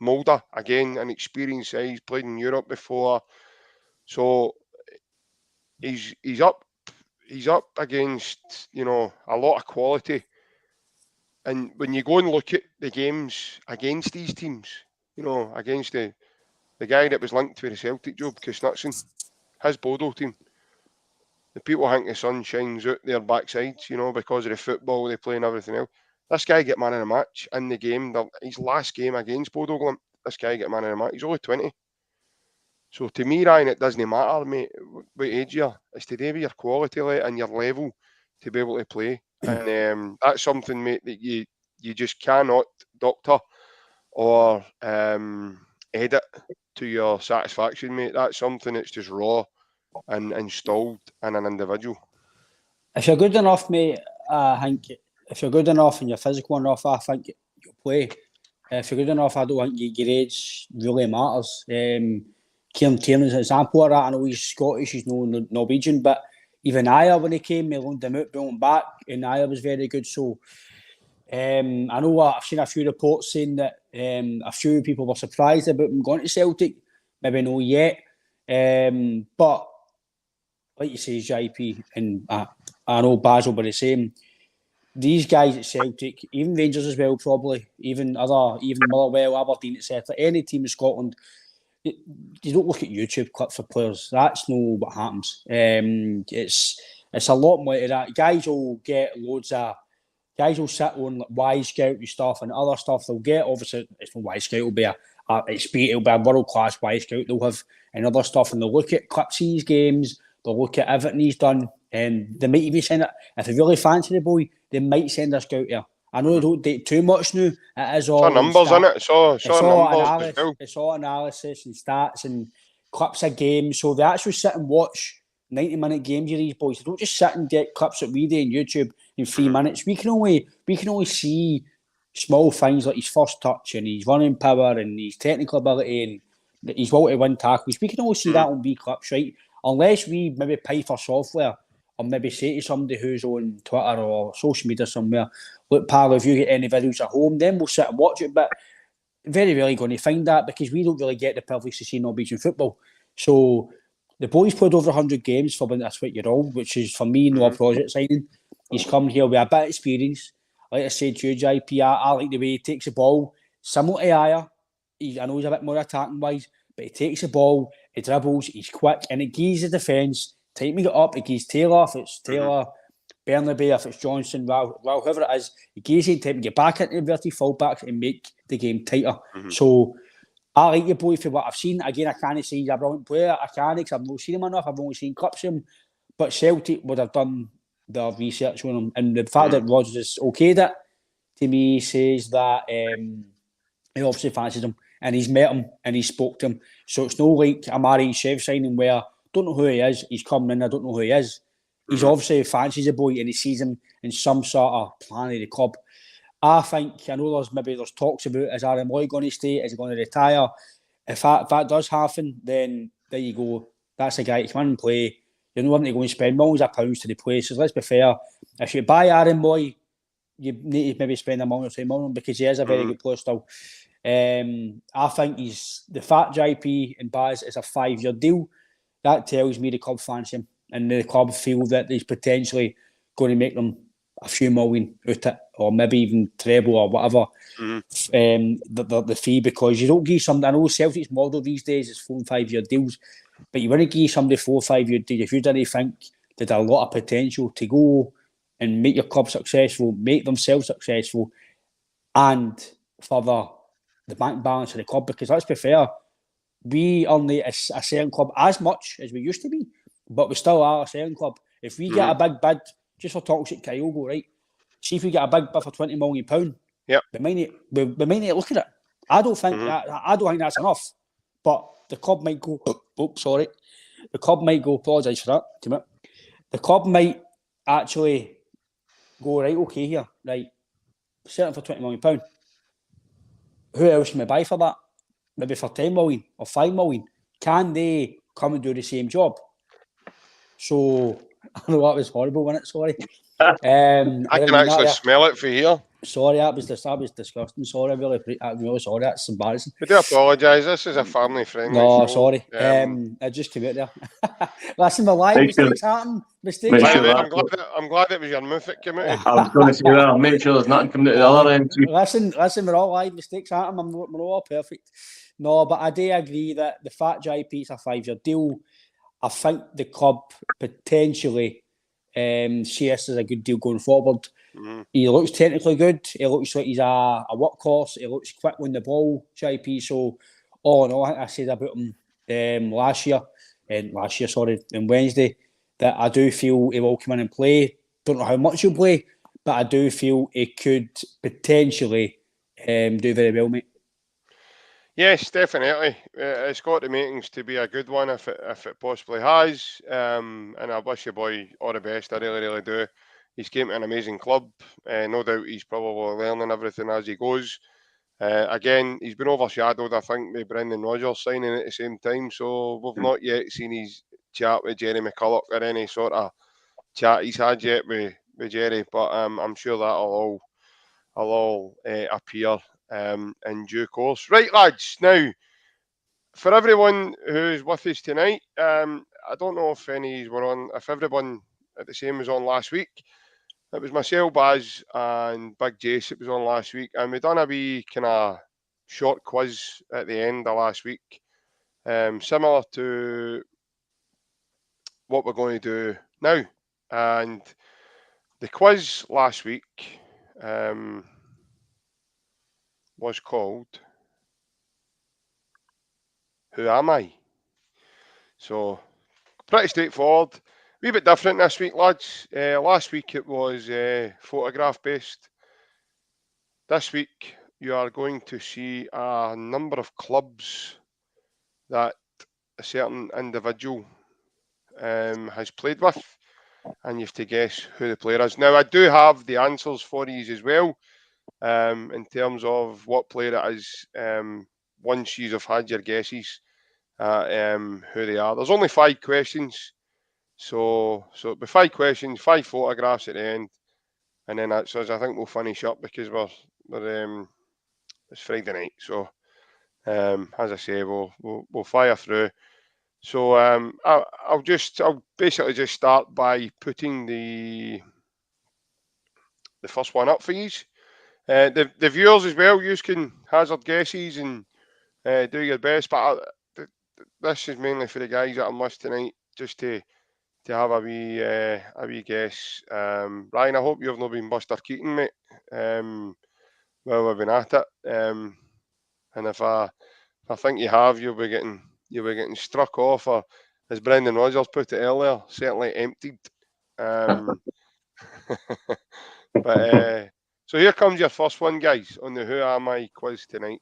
Mulder, again, an experienced side. He's played in Europe before. So he's up against, a lot of quality. And when you go and look at the games against these teams, against the guy that was linked to the Celtic job, Knutson, his Bodo team, the people think the sun shines out their backsides, because of the football they play and everything else. This guy get man of the match in the game, his last game against Bodo Glimt, this guy get man of the match. He's only 20. So to me, Ryan, it doesn't matter, mate, what age you are. It's to do with your quality and your level to be able to play. And that's something, mate, that you just cannot doctor or edit to your satisfaction, mate. That's something that's just raw and installed in an individual. If you're good enough, mate, I think if you're good enough and you're physical enough, I think you'll play. If you're good enough, I don't think your age really matters. Kieran Tierney's an example of that. I know he's Scottish, he's no Norwegian, but even Aya, when he came, he loaned him out, brought him back, and Aya was very good. So I know I've seen a few reports saying that a few people were surprised about him going to Celtic. Maybe not yet. But like you say, JP, and I know Baz will be the same. These guys at Celtic, even Rangers as well, probably, even Motherwell, Aberdeen, etc. Any team in Scotland, you don't look at YouTube clips for players. That's not what happens. It's a lot more to that. Guys will get loads of. Guys will sit on like Y-Scout and stuff and other stuff. They'll get, obviously, it's not Y-Scout. It'll be a world class Y-Scout. They'll have and other stuff, and they'll look at clips of his games. They'll look at everything he's done, and they might even send it. If they really fancy the boy, they might send a scout here. I know they don't date too much now. It is It's all numbers, isn't it? It's all numbers as well. It's all analysis and stats and clips of games. So they actually sit and watch 90-minute games of these boys. They don't just sit and get clips that we do on YouTube in 3 minutes. We can only see small things like his first touch and his running power and his technical ability and his will to win tackles. We can only see that on wee clips, right? Unless we maybe pay for software or maybe say to somebody who's on Twitter or social media somewhere, look, pal, if you get any videos at home, then we'll sit and watch it. But very rarely going to find that because we don't really get the privilege to see Norwegian football. So the boy's played over 100 games for when that's what you're all, which is for me no project signing. He's come here with a bit of experience. Like I said to you, JP, I like the way he takes the ball. Similar to Aya, I know he's a bit more attacking wise, but he takes the ball, he dribbles, he's quick, and it gives the defence time to get up. It gives Taylor, if it's Taylor, Bernabei, if it's Johnson, well, whoever it is, it gives him time to get back into inverted fullbacks and make the game tighter. So I like the boy for what I've seen. Again, I can't say he's a brilliant player. I can't because I've not seen him enough. I've only seen clips of him. But Celtic would have done their research on him. And the fact that Rodgers is okayed it, to me, says that he obviously fancies him. And he's met him and he spoke to him. So it's no like a Mari Shev signing where I don't know who he is. He's coming in, I don't know who he is. He's obviously fancies the boy and he sees him in some sort of plan of the club. I know there's talks about, is Aaron Moy going to stay? Is he going to retire? If that does happen, then there you go. That's a guy to come in and play. You're not having to go and spend millions of pounds to the places. Let's be fair. If you buy Aaron Moy, you need to maybe spend $1 million or $2 million because he is a very good player still. I think the fact JP and Baz is a 5-year deal. That tells me the club fancy him and the club feel that he's potentially going to make them a few million out it, or maybe even treble or whatever the fee, because you don't give somebody, I know Celtic's model these days is 4 and 5 year deals, but you want to give somebody 4 or 5 year deals if you didn't think there's a lot of potential to go and make your club successful, make themselves successful, and further the bank balance of the club. Because let's be fair, we only a certain club as much as we used to be, but we still are a certain club. If we get a big bid, just for toxic THIAGO, right? See if we get a big bid for £20 million. Yep. We might need to look at it. I don't think that's enough. But the club might go. The club might go. Apologise for that. The club might actually go, right, okay, here, right, selling for £20 million. Who else can we buy for that? Maybe for 10 million or 5 million. Can they come and do the same job? So I know that was horrible, wasn't it? Sorry. I can actually smell it for here. Sorry, that was disgusting. Sorry, I'm really sorry. That's embarrassing. I do apologise. This is a family-friendly show. Sorry. I just came out there. Listen, my life mistakes happen. I'm glad it was your mouth that came out. I was going to say that. I'll make sure there's nothing coming out the other end. Listen, we're all live. Mistakes happen. We're all perfect. No, but I do agree that the fact JP is a 5-year deal, I think the club potentially see this as a good deal going forward. He looks technically good. He looks like he's a workhorse. He looks quick on the ball, JP. So, all in all, I think I said about him on Wednesday, that I do feel he will come in and play. Don't know how much he'll play, but I do feel he could potentially do very well, mate. Yes, definitely. It's got the makings to be a good one if it possibly has. And I wish the boy all the best. I really, really do. He's came to an amazing club. No doubt he's probably learning everything as he goes. Again, he's been overshadowed, I think, with Brendan Rodgers signing at the same time. So we've not yet seen his chat with Jerry McCulloch or any sort of chat he's had yet with Jerry. But I'm sure that'll all appear in due course. Right, lads. Now, for everyone who's with us tonight, I don't know if any were on, if everyone at the same was on last week. It was myself, Baz, and Big Jace. It was on last week, and we done a wee kind of short quiz at the end of last week, similar to what we're going to do now. And the quiz last week was called "Who Am I?" So pretty straightforward. A wee bit different this week, lads. Last week it was photograph based. this week you are going to see a number of clubs that a certain individual has played with, and you have to guess who the player is. Now, I do have the answers for you as well, in terms of what player it is, once you have had your guesses at who they are. There's only 5 questions, so it'll be 5 questions, 5 photographs at the end, and then that's us. I think we'll finish up because we're it's Friday night, so as I say, we'll fire through. So I'll basically just start by putting the first one up for you. The viewers as well, you can hazard guesses and do your best, but this is mainly for the guys that I'm with tonight, just to have a wee guess. Ryan, I hope you've not been Buster Keaton, mate, while we've been at it. And if I think you have, you'll be getting struck off, or as Brendan Rodgers put it earlier, certainly emptied. But so here comes your first one, guys, on the Who Am I quiz tonight.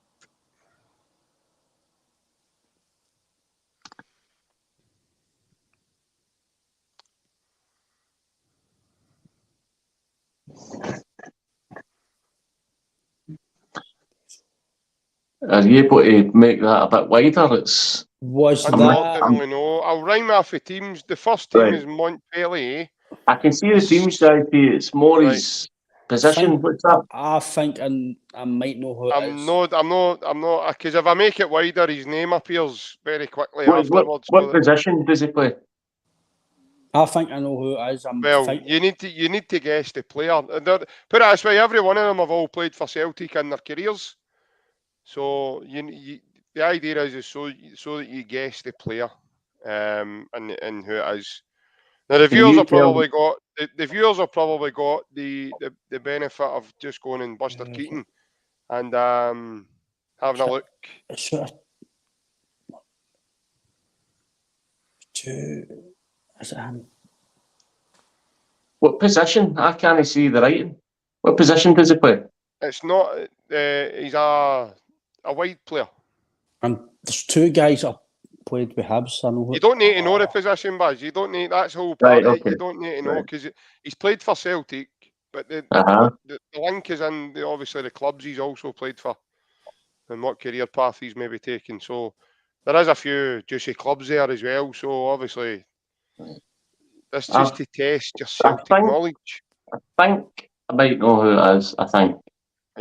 Are you able to make that a bit wider? It's Unfortunately, no. I'll rhyme off the teams. The first team is Montpellier. I can see the teams, JP. It's more his position. What's that? I think I might know who it is. I'm not, because if I make it wider, his name appears very quickly afterwards. What position does he play? I think I know who it is. You need to guess the player. Put it this way: every one of them have all played for Celtic in their careers. So the idea is so that you guess the player, and who it is. Now the viewers have probably got the benefit of just going in Buster Keaton and having a look. Is it him? What position? I can't see the writing. What position does he play? It's not. He's a wide player. And there's 2 guys that played with Hibs. I know. You don't need to know the position, Baz. You don't need. That's the whole part. Right, okay. You don't need to know because he's played for Celtic, but the link is in obviously the clubs he's also played for, and what career path he's maybe taken. So there is a few juicy clubs there as well. So obviously, that's just to test your Celtic knowledge. I think I might know who it is. I think.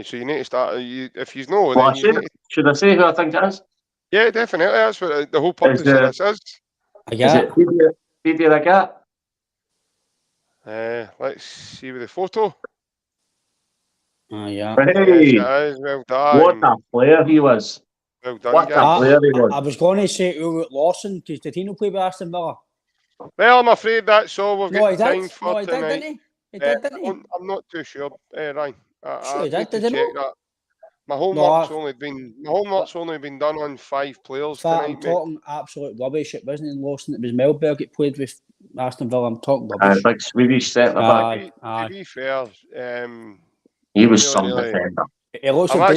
So you need to start. If you know, well, then should I say who I think it is? Yeah, definitely. That's what the whole purpose of this is. Is it Didier Agat? Let's see with the photo. Yeah. Hey, yes, well done. What a player he was. Well done, what guys. a player he was. I was going to say Ulrich Lawson. Did he not play with Aston Villa? Well, I'm afraid that's all we've got time for he tonight. Did, didn't he? I'm not too sure, Ryan. Sure, he did, didn't check that. My homework's only been done on 5 players tonight. I'm talking absolute rubbish. It wasn't in Lawson. It was Mellberg that played with Aston Villa. I'm talking rubbish. Big Swedish centre back. To be fair, he was some defender. He looks like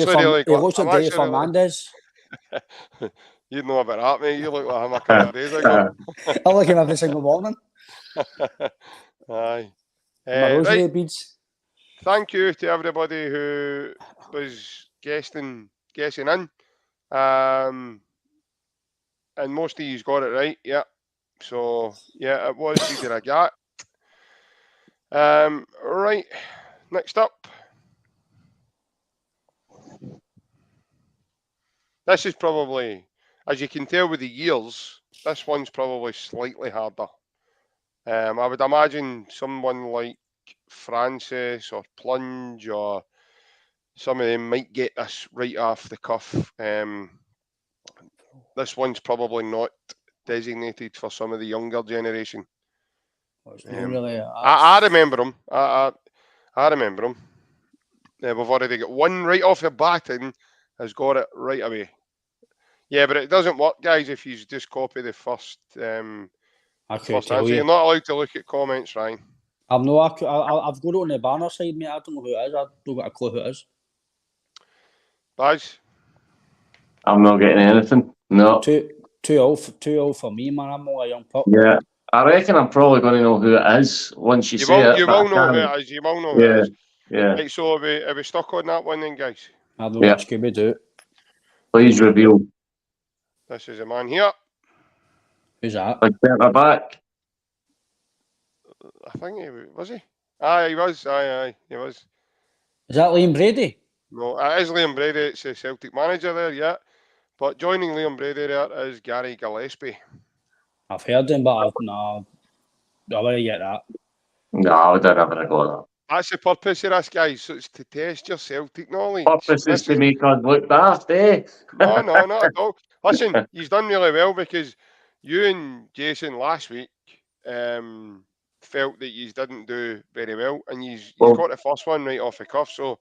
Dave Fernandez. You know about that, mate. You look like him a couple of days ago. I look at him every single morning. Aye. My rosary beads. Thank you to everybody who was guessing in. And most of you got it right, yeah. So, yeah, it was Didier Agat. Right, next up. This is probably, as you can tell with the years, this one's probably slightly harder. I would imagine someone like Francis or Plunge or some of them might get this right off the cuff. This one's probably not designated for some of the younger generation. I remember him. I remember him. We've already got one right off the bat and has got it right away. Yeah, but it doesn't work, guys, if you just copy the first answer. You're not allowed to look at comments, Ryan. I've got it on the banner side, mate. I don't know who it is. I've not got a clue who it is. Baz? I'm not getting anything. No. 2-2 for me, man. I'm only a young pup. Yeah. I reckon I'm probably going to know who it is once you say it. You but will I know who can't- it is. You will know who it Yeah. is. Yeah. Right, so are we stuck on that one then, guys? I don't know what Scooby-Doo. Please reveal. This is a man here. Who's that? Like centre back. I think was he? Aye, he was. Aye, he was. Is that Liam Brady? No, it is Liam Brady. It's the Celtic manager there, yeah. But joining Liam Brady there is Gary Gillespie. I've heard him, but no, I wouldn't get that. No, I would never go that. That's the purpose of this, guys. So it's to test your Celtic knowledge. Purpose is to make us look daft, eh? No, not at all. Listen, he's done really well because you and Jason last week felt that you didn't do very well, and he's got the first one right off the cuff, so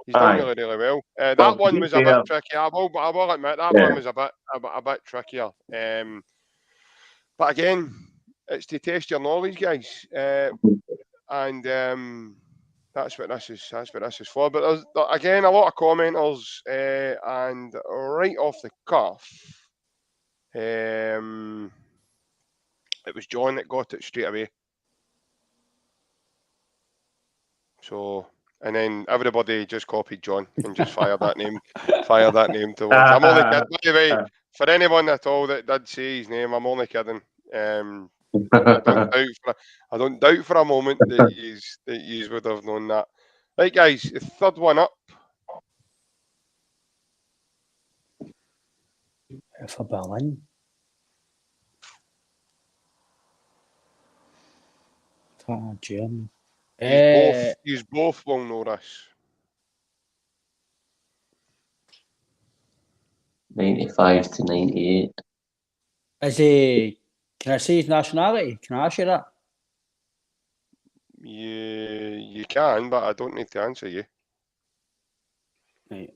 he's done really, really well. That one was a bit tricky. I will admit that one was a bit trickier. But again, it's to test your knowledge, guys, and that's what this is for. But there's again a lot of commenters, and right off the cuff, it was John that got it straight away. So, and then everybody just copied John and just fired that name towards. I'm only kidding. By the way, for anyone at all that did say his name, I'm only kidding. I don't doubt for a moment that you would have known that. Right, guys, the third one up. For Berlin. German. You both will know this. 95 to 98. Is he? Can I say his nationality? Can I ask you that? You can, but I don't need to answer you. Right.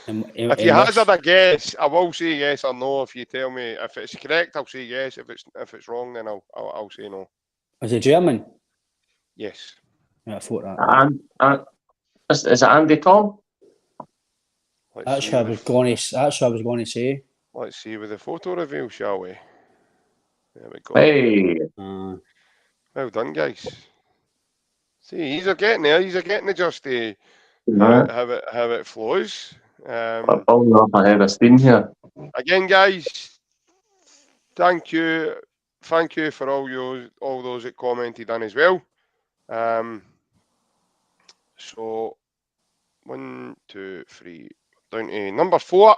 If you hazard a guess, I will say yes or no. If you tell me if it's correct, I'll say yes. If it's wrong, then I'll say no. Is he German? Yes. Yeah, I thought that. And is it Andy Tom? That's what I was going to say. Let's see with the photo reveal, shall we? There we go. Hey. Well done, guys. See, he's getting there. He's getting the just how it flows. I'm pulling up ahead of steam here. Again, guys, thank you for all those that commented on as well. So 1, 2, 3, down to number 4.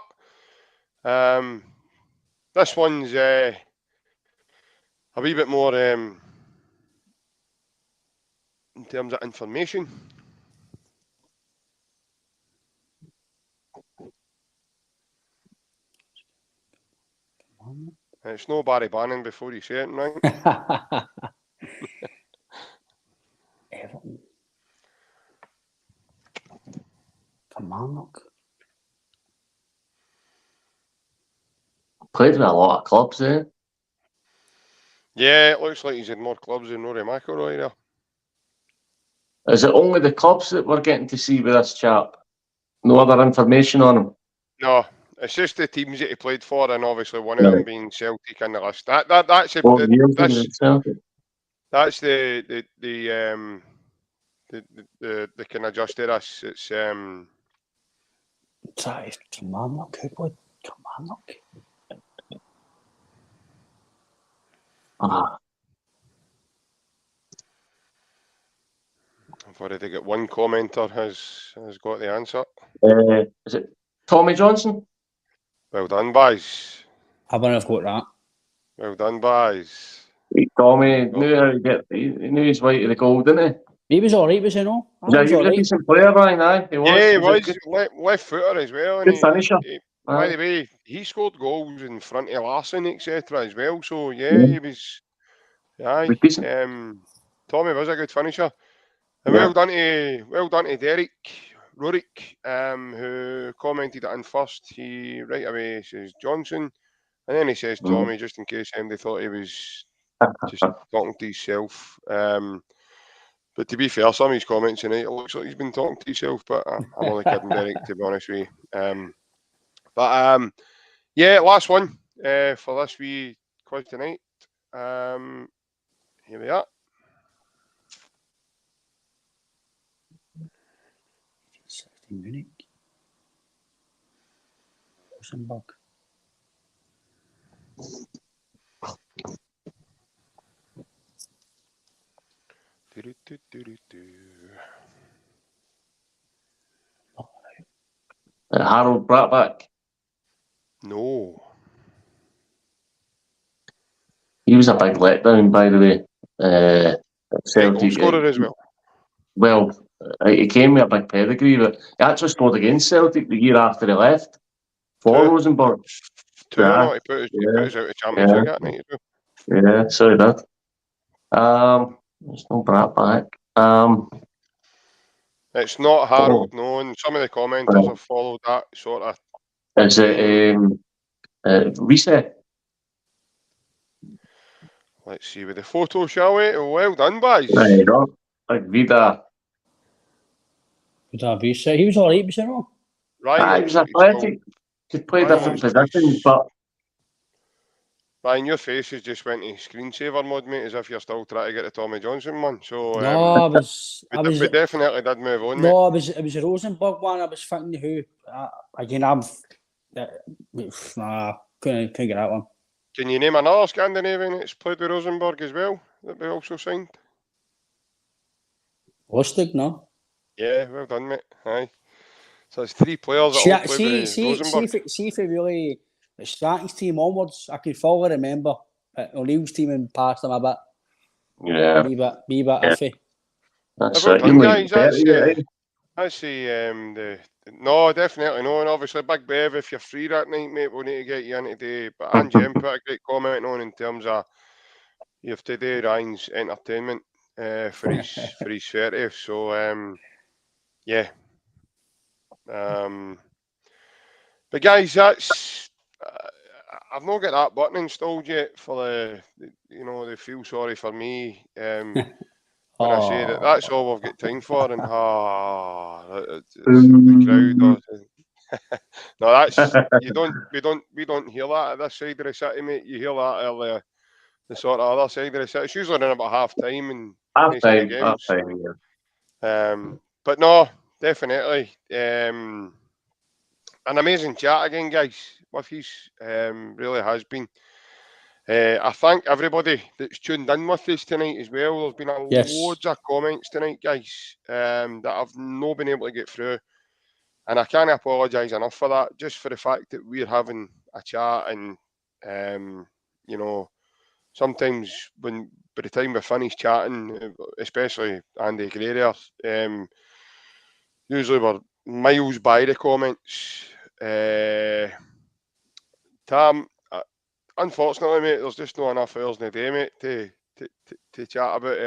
This one's a wee bit more in terms of information. It's no Barry Bannon before you say it, right? Everton. Come on, look. Played with a lot of clubs, eh? Yeah, it looks like he's in more clubs than Rory McIlroy there. Is it only the clubs that we're getting to see with this chap? No other information on him? No, it's just the teams that he played for, and obviously one of them being Celtic in the list. That's the kind of just to us. It's Come on, look, Hoodwood. Come on, look. I've already got one commenter has got the answer. Is it Tommy Johnson? Well done, boys. I wouldn't have got that. Well done, boys. Tommy knew how to get. He knew his way to the goal, didn't he? He was all right, was he? No, He was a decent player, Ryan. Aye, he was. Yeah, he was left footer as well. Good finisher. By the way, he scored goals in front of Larson, etc. as well. So yeah, he was. Aye, Tommy was a good finisher. And well done to Derek Rorick, who commented it in first. He right away says Johnson, and then he says Tommy, just in case they thought he was just talking to himself. But to be fair, some of his comments tonight, it looks like he's been talking to himself, but I'm only kidding, Derek, to be honest with you. Yeah, last one for this wee quiz tonight. Here we are. Munich. Rosenborg. Harold Bratback. No. He was a big letdown, by the way. Goal scorer as well. Well, he came with a big pedigree, but he actually scored against Celtic the year after he left for Rosenborg. He put us out of Championship that night as well. Yeah, so he did. There's no Bratback. It's not Harold, no, and some of the commenters have followed that sort of. Is it Reese? Let's see with the photo, shall we? Well done, boys. There you go. Like Vida. He was all right, was he not? Ryan, He was athletic. Could play different positions, but. Ryan, your face has just went to screensaver mode, mate, as if you're still trying to get the Tommy Johnson one. So No, we definitely did move on, mate. No, it was a Rosenborg one. I was thinking who. Again, couldn't get that one. Can you name another Scandinavian that's played with Rosenborg as well, that we also signed? Lustig, no? Yeah, well done, mate. Aye. So it's 3 players that all played with Rosenborg. See if it really... The starting team onwards, I can fully remember O'Neill's team in past them a bit. Yeah. Be a bit iffy. That's Well done, guys. That's no, definitely no. And obviously, Big Bev, if you're free that night, mate, we'll need to get you in today. But Angie put a great comment on in terms of you have today Ryan's entertainment for his 30th. So yeah. But guys, that's I've not got that button installed yet for the feel sorry for me. When I say that's all we've got time for, and the crowd. No, that's we don't hear that at this side of the city, mate. You hear that at the sort of other side of the city. It's usually around about half time and half time. Yeah. But no, definitely an amazing chat again, guys. With his really has been. I thank everybody that's tuned in with us tonight as well. There's been loads of comments tonight, guys, that I've not been able to get through. And I can't apologise enough for that, just for the fact that we're having a chat and, sometimes by the time we finish chatting, especially Andy Greer, usually we're miles by the comments. Tam, unfortunately, mate, there's just not enough hours in the day, mate, to chat about.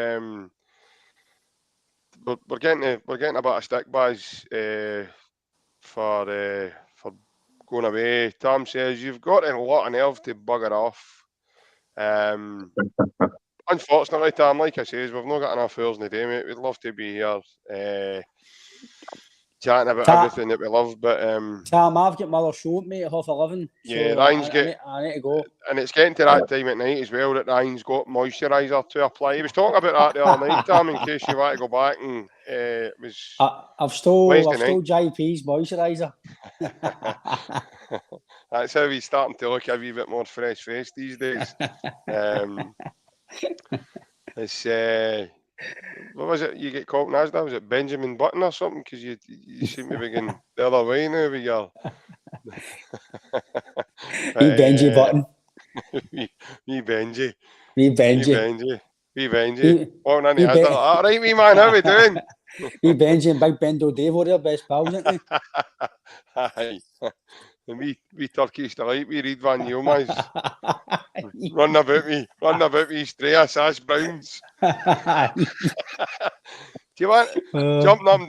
We're getting a bit of stick, boys, for going away. Tam says you've got a lot of nerve to bugger off. Unfortunately, Tam, like I says, we've not got enough hours in the day, mate. We'd love to be here. Chatting about everything that we love, but Tam, I've got my other show, mate, at 11:30. Yeah, so Ryan's I need to go. And it's getting to that time at night as well that Ryan's got moisturiser to apply. He was talking about that the other night, Tam, in case you want to go back, and it was. I've stole JP's moisturiser. That's how he's starting to look a wee bit more fresh faced these days. It's what was it you get called Nasdaq? Was it Benjamin Button or something? Because you seem to be going the other way now with your Benji Button. Me Benji. What on the other? All right, me man, how we doing? Me Benji and Big Bendo Dave were their best pals, aren't they? Aye. And we Turkish delight, we read Van Yilmaz. Run about me, Stray Sash Browns. Do you want jumping up and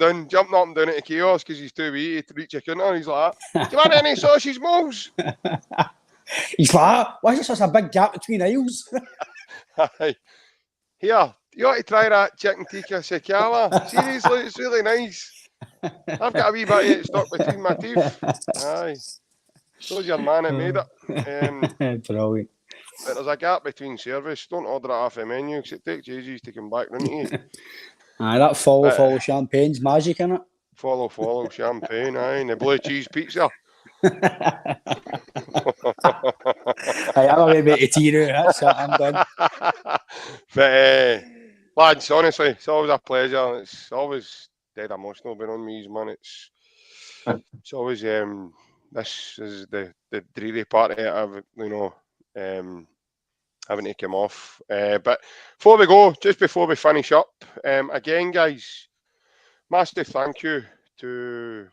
down at the kiosk because he's too wee to reach a counter? He's like, do you want any sausage balls? He's like, why is there such a big gap between aisles? Here, You ought to try that chicken tikka sakala. Seriously, it's really nice. I've got a wee bit of it stuck between my teeth. Aye. So's your man that made it. Brilliant. But there's a gap between service. Don't order it off the menu because it takes ages to come back, doesn't it? Aye, that follow champagne's magic, innit? Follow champagne, aye, and the blue cheese pizza. I'm a wee bit of tea now, that's it, I'm done. But lads, honestly, it's always a pleasure. It's always dead emotional being on these, man. It's always this is the dreary part of it. Having to come off. But before we go, just before we finish up, again, guys, massive thank you to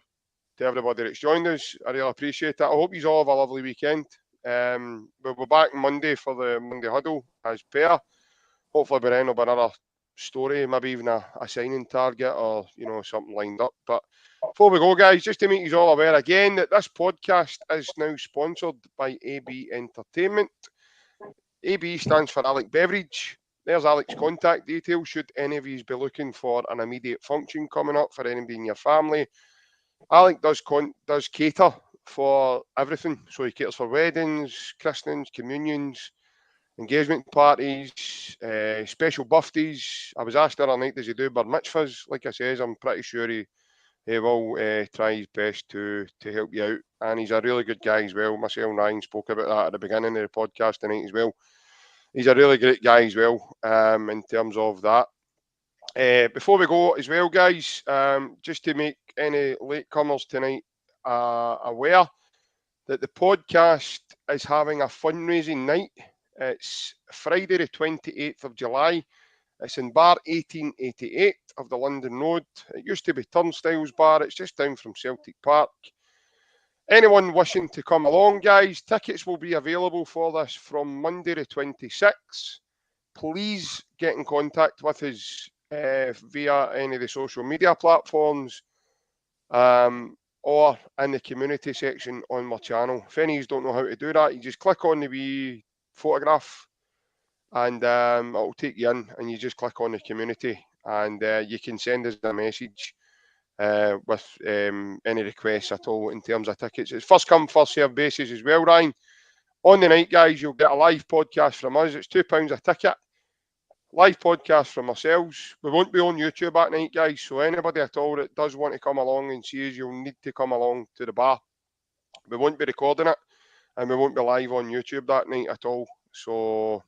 everybody that's joined us. I really appreciate that. I hope you all have a lovely weekend. We'll be back Monday for the Monday huddle as per. Hopefully by then will be another story, maybe even a signing target or something lined up. But before we go, guys, just to make you all aware again that this podcast is now sponsored by AB Entertainment. AB stands for Alec Beveridge. There's Alec's contact details should any of you be looking for an immediate function coming up for anybody in your family. Alec does cater for everything. So he caters for weddings, christenings, communions, engagement parties, special birthdays. I was asked the other night, does he do bar mitzvahs? Like I says, I'm pretty sure he will try his best to help you out. And he's a really good guy as well. Myself and Ryan spoke about that at the beginning of the podcast tonight as well. He's a really great guy as well in terms of that. Before we go as well, guys, just to make any latecomers tonight aware that the podcast is having a fundraising night. It's Friday the 28th of July. It's in bar 1888 of the London Road. It used to be Turnstiles Bar. It's just down from Celtic Park. Anyone wishing to come along, guys, tickets will be available for this from Monday the 26th. Please get in contact with us via any of the social media platforms or in the community section on my channel. If any of you don't know how to do that, you just click on the wee photograph and it'll take you in, and you just click on the community and you can send us a message with any requests at all in terms of tickets. It's first come, first served basis as well, Ryan. On the night, guys, you'll get a live podcast from us. It's £2 a ticket. Live podcast from ourselves. We won't be on YouTube at night, guys, so anybody at all that does want to come along and see us, you'll need to come along to the bar. We won't be recording it, and we won't be live on YouTube that night at all. So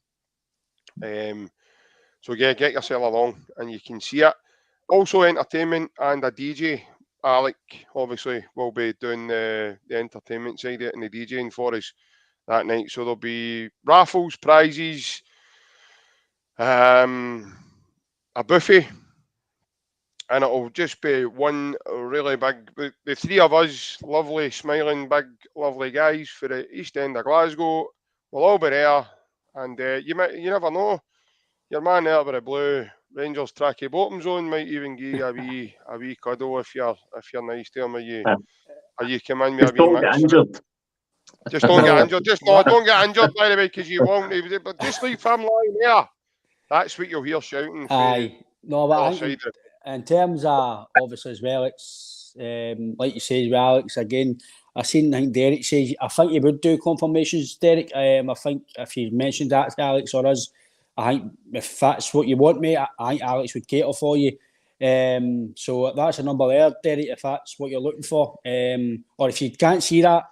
yeah, get yourself along and you can see it. Also entertainment and a DJ. Alec obviously will be doing the entertainment side of it and the DJing for us that night. So there'll be raffles, prizes, a buffet, and it'll just be one really big, the three of us, lovely, smiling, big, lovely guys for the East End of Glasgow. We'll all be there, and you never know. Your man there with the blue Rangers tracky bottoms on might even give you a wee cuddle if you're nice to him. Or you come in with a wee mix. Just don't get injured. Don't get injured, by the way, because you won't. But just leave him lying there. That's what you'll hear shouting. Aye, no, but I think in terms of obviously as well, it's like you said with Alex again. I think Derek says I think he would do confirmations, Derek. I think if you mentioned that to Alex or us, I think if that's what you want, mate, I think Alex would cater for you. So that's a number there, Derek, if that's what you're looking for. Or if you can't see that,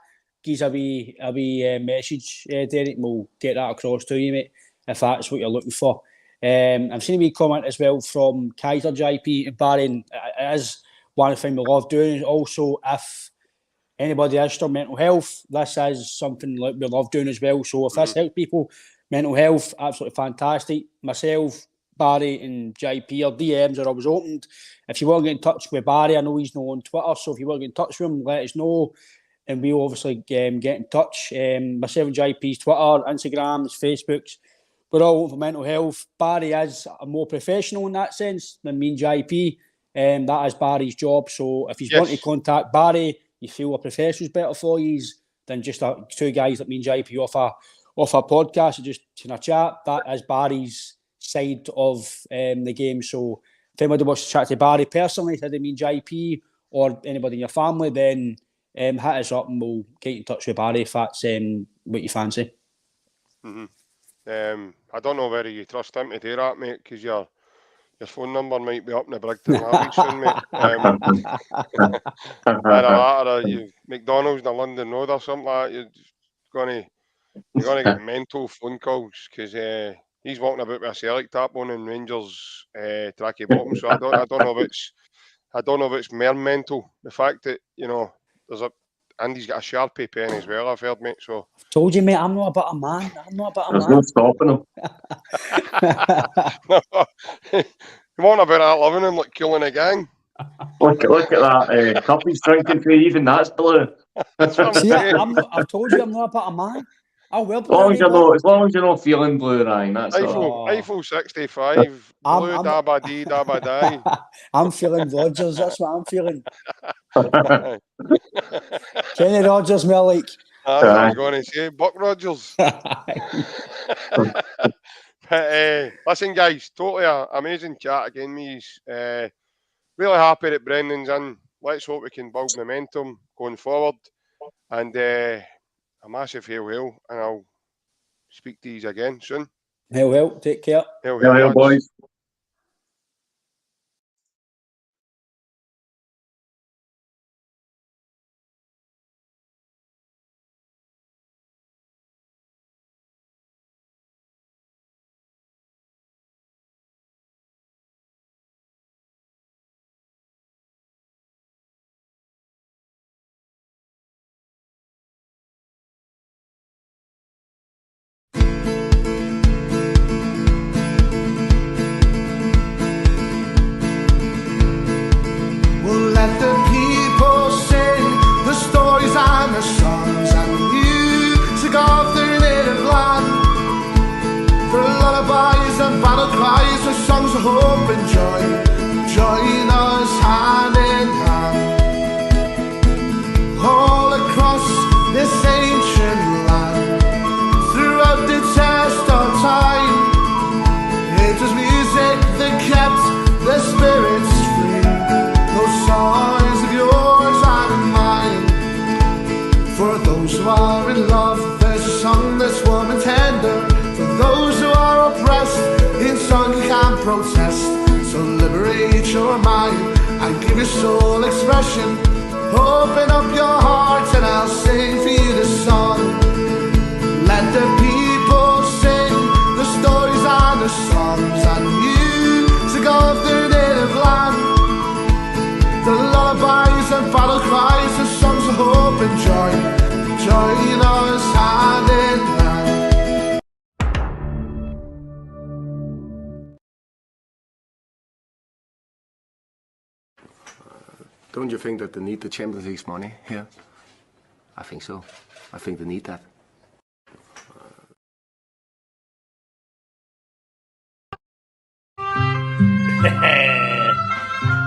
give us a wee message, Derek, and we'll get that across to you, mate, if that's what you're looking for. I've seen a wee comment as well from Kaiser JP and Barry. It is one thing we love doing. Also, if anybody has their mental health, this is something like we love doing as well. So if this helps people, mental health, absolutely fantastic. Myself, Barry and JP, our DMs are always opened. If you want to get in touch with Barry, I know he's not on Twitter, so if you want to get in touch with him, let us know. And we'll obviously get in touch. Myself and JP's Twitter, Instagrams, Facebooks, we're all open for mental health. Barry is more professional in that sense than me and JP. That is Barry's job. So if you want to contact Barry, you feel a professional's better for you than just two guys like me and JP off a podcast and just in a chat, that is Barry's side of the game. So if anybody wants to chat to Barry personally, I mean JP or anybody in your family, then hit us up and we'll get in touch with Barry if that's what you fancy. I don't know whether you trust him to do that, mate, because your phone number might be up in the Brigton Harry soon, mate. Either that or you McDonald's in the London Road or something like that. You're gonna get mental phone calls because he's walking about with a Celtic tap on and Rangers tracky bottom. So I don't know if it's more mental. The fact that Andy's got a Sharpie pen as well, I've heard, mate. So told you, mate, I'm not a bitter man. There's no stopping him. You want about that loving him like killing a gang? Look at that cup he's drinking for. Even that's blue. That's what I'm See, saying. I've told you I'm not a bitter man. I will As long as you're not feeling blue, Ryan, that's all. Eiffel 65, blue dabba dee dabba die. I'm feeling Rodgers, that's what I'm feeling. Kenny Rodgers, more like. I was going to say, Buck Rodgers. But, listen, guys, totally amazing chat again, me's. Really happy that Brendan's in. Let's hope we can build momentum going forward. And a massive hail, and I'll speak to you again soon. Hail, take care. Hail, boys. Hope and joy, join us hand in hand. All across this ancient land, throughout the test of time, it was music that kept the spirits free. Those songs of yours and mine. For those who are in love, there's a song that's warm and tender. For those who are oppressed, in song you can't protest. So liberate your mind and give your soul expression. Open up your heart and I'll sing for you this song. Let the people sing the stories and the songs and music of their native land. The lullabies and battle cries, the songs of hope and joy. Join us hand in hand. Don't you think that they need the Champions League's money here? I think so. I think they need that.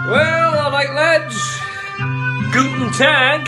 Well, all right, lads. Guten Tag.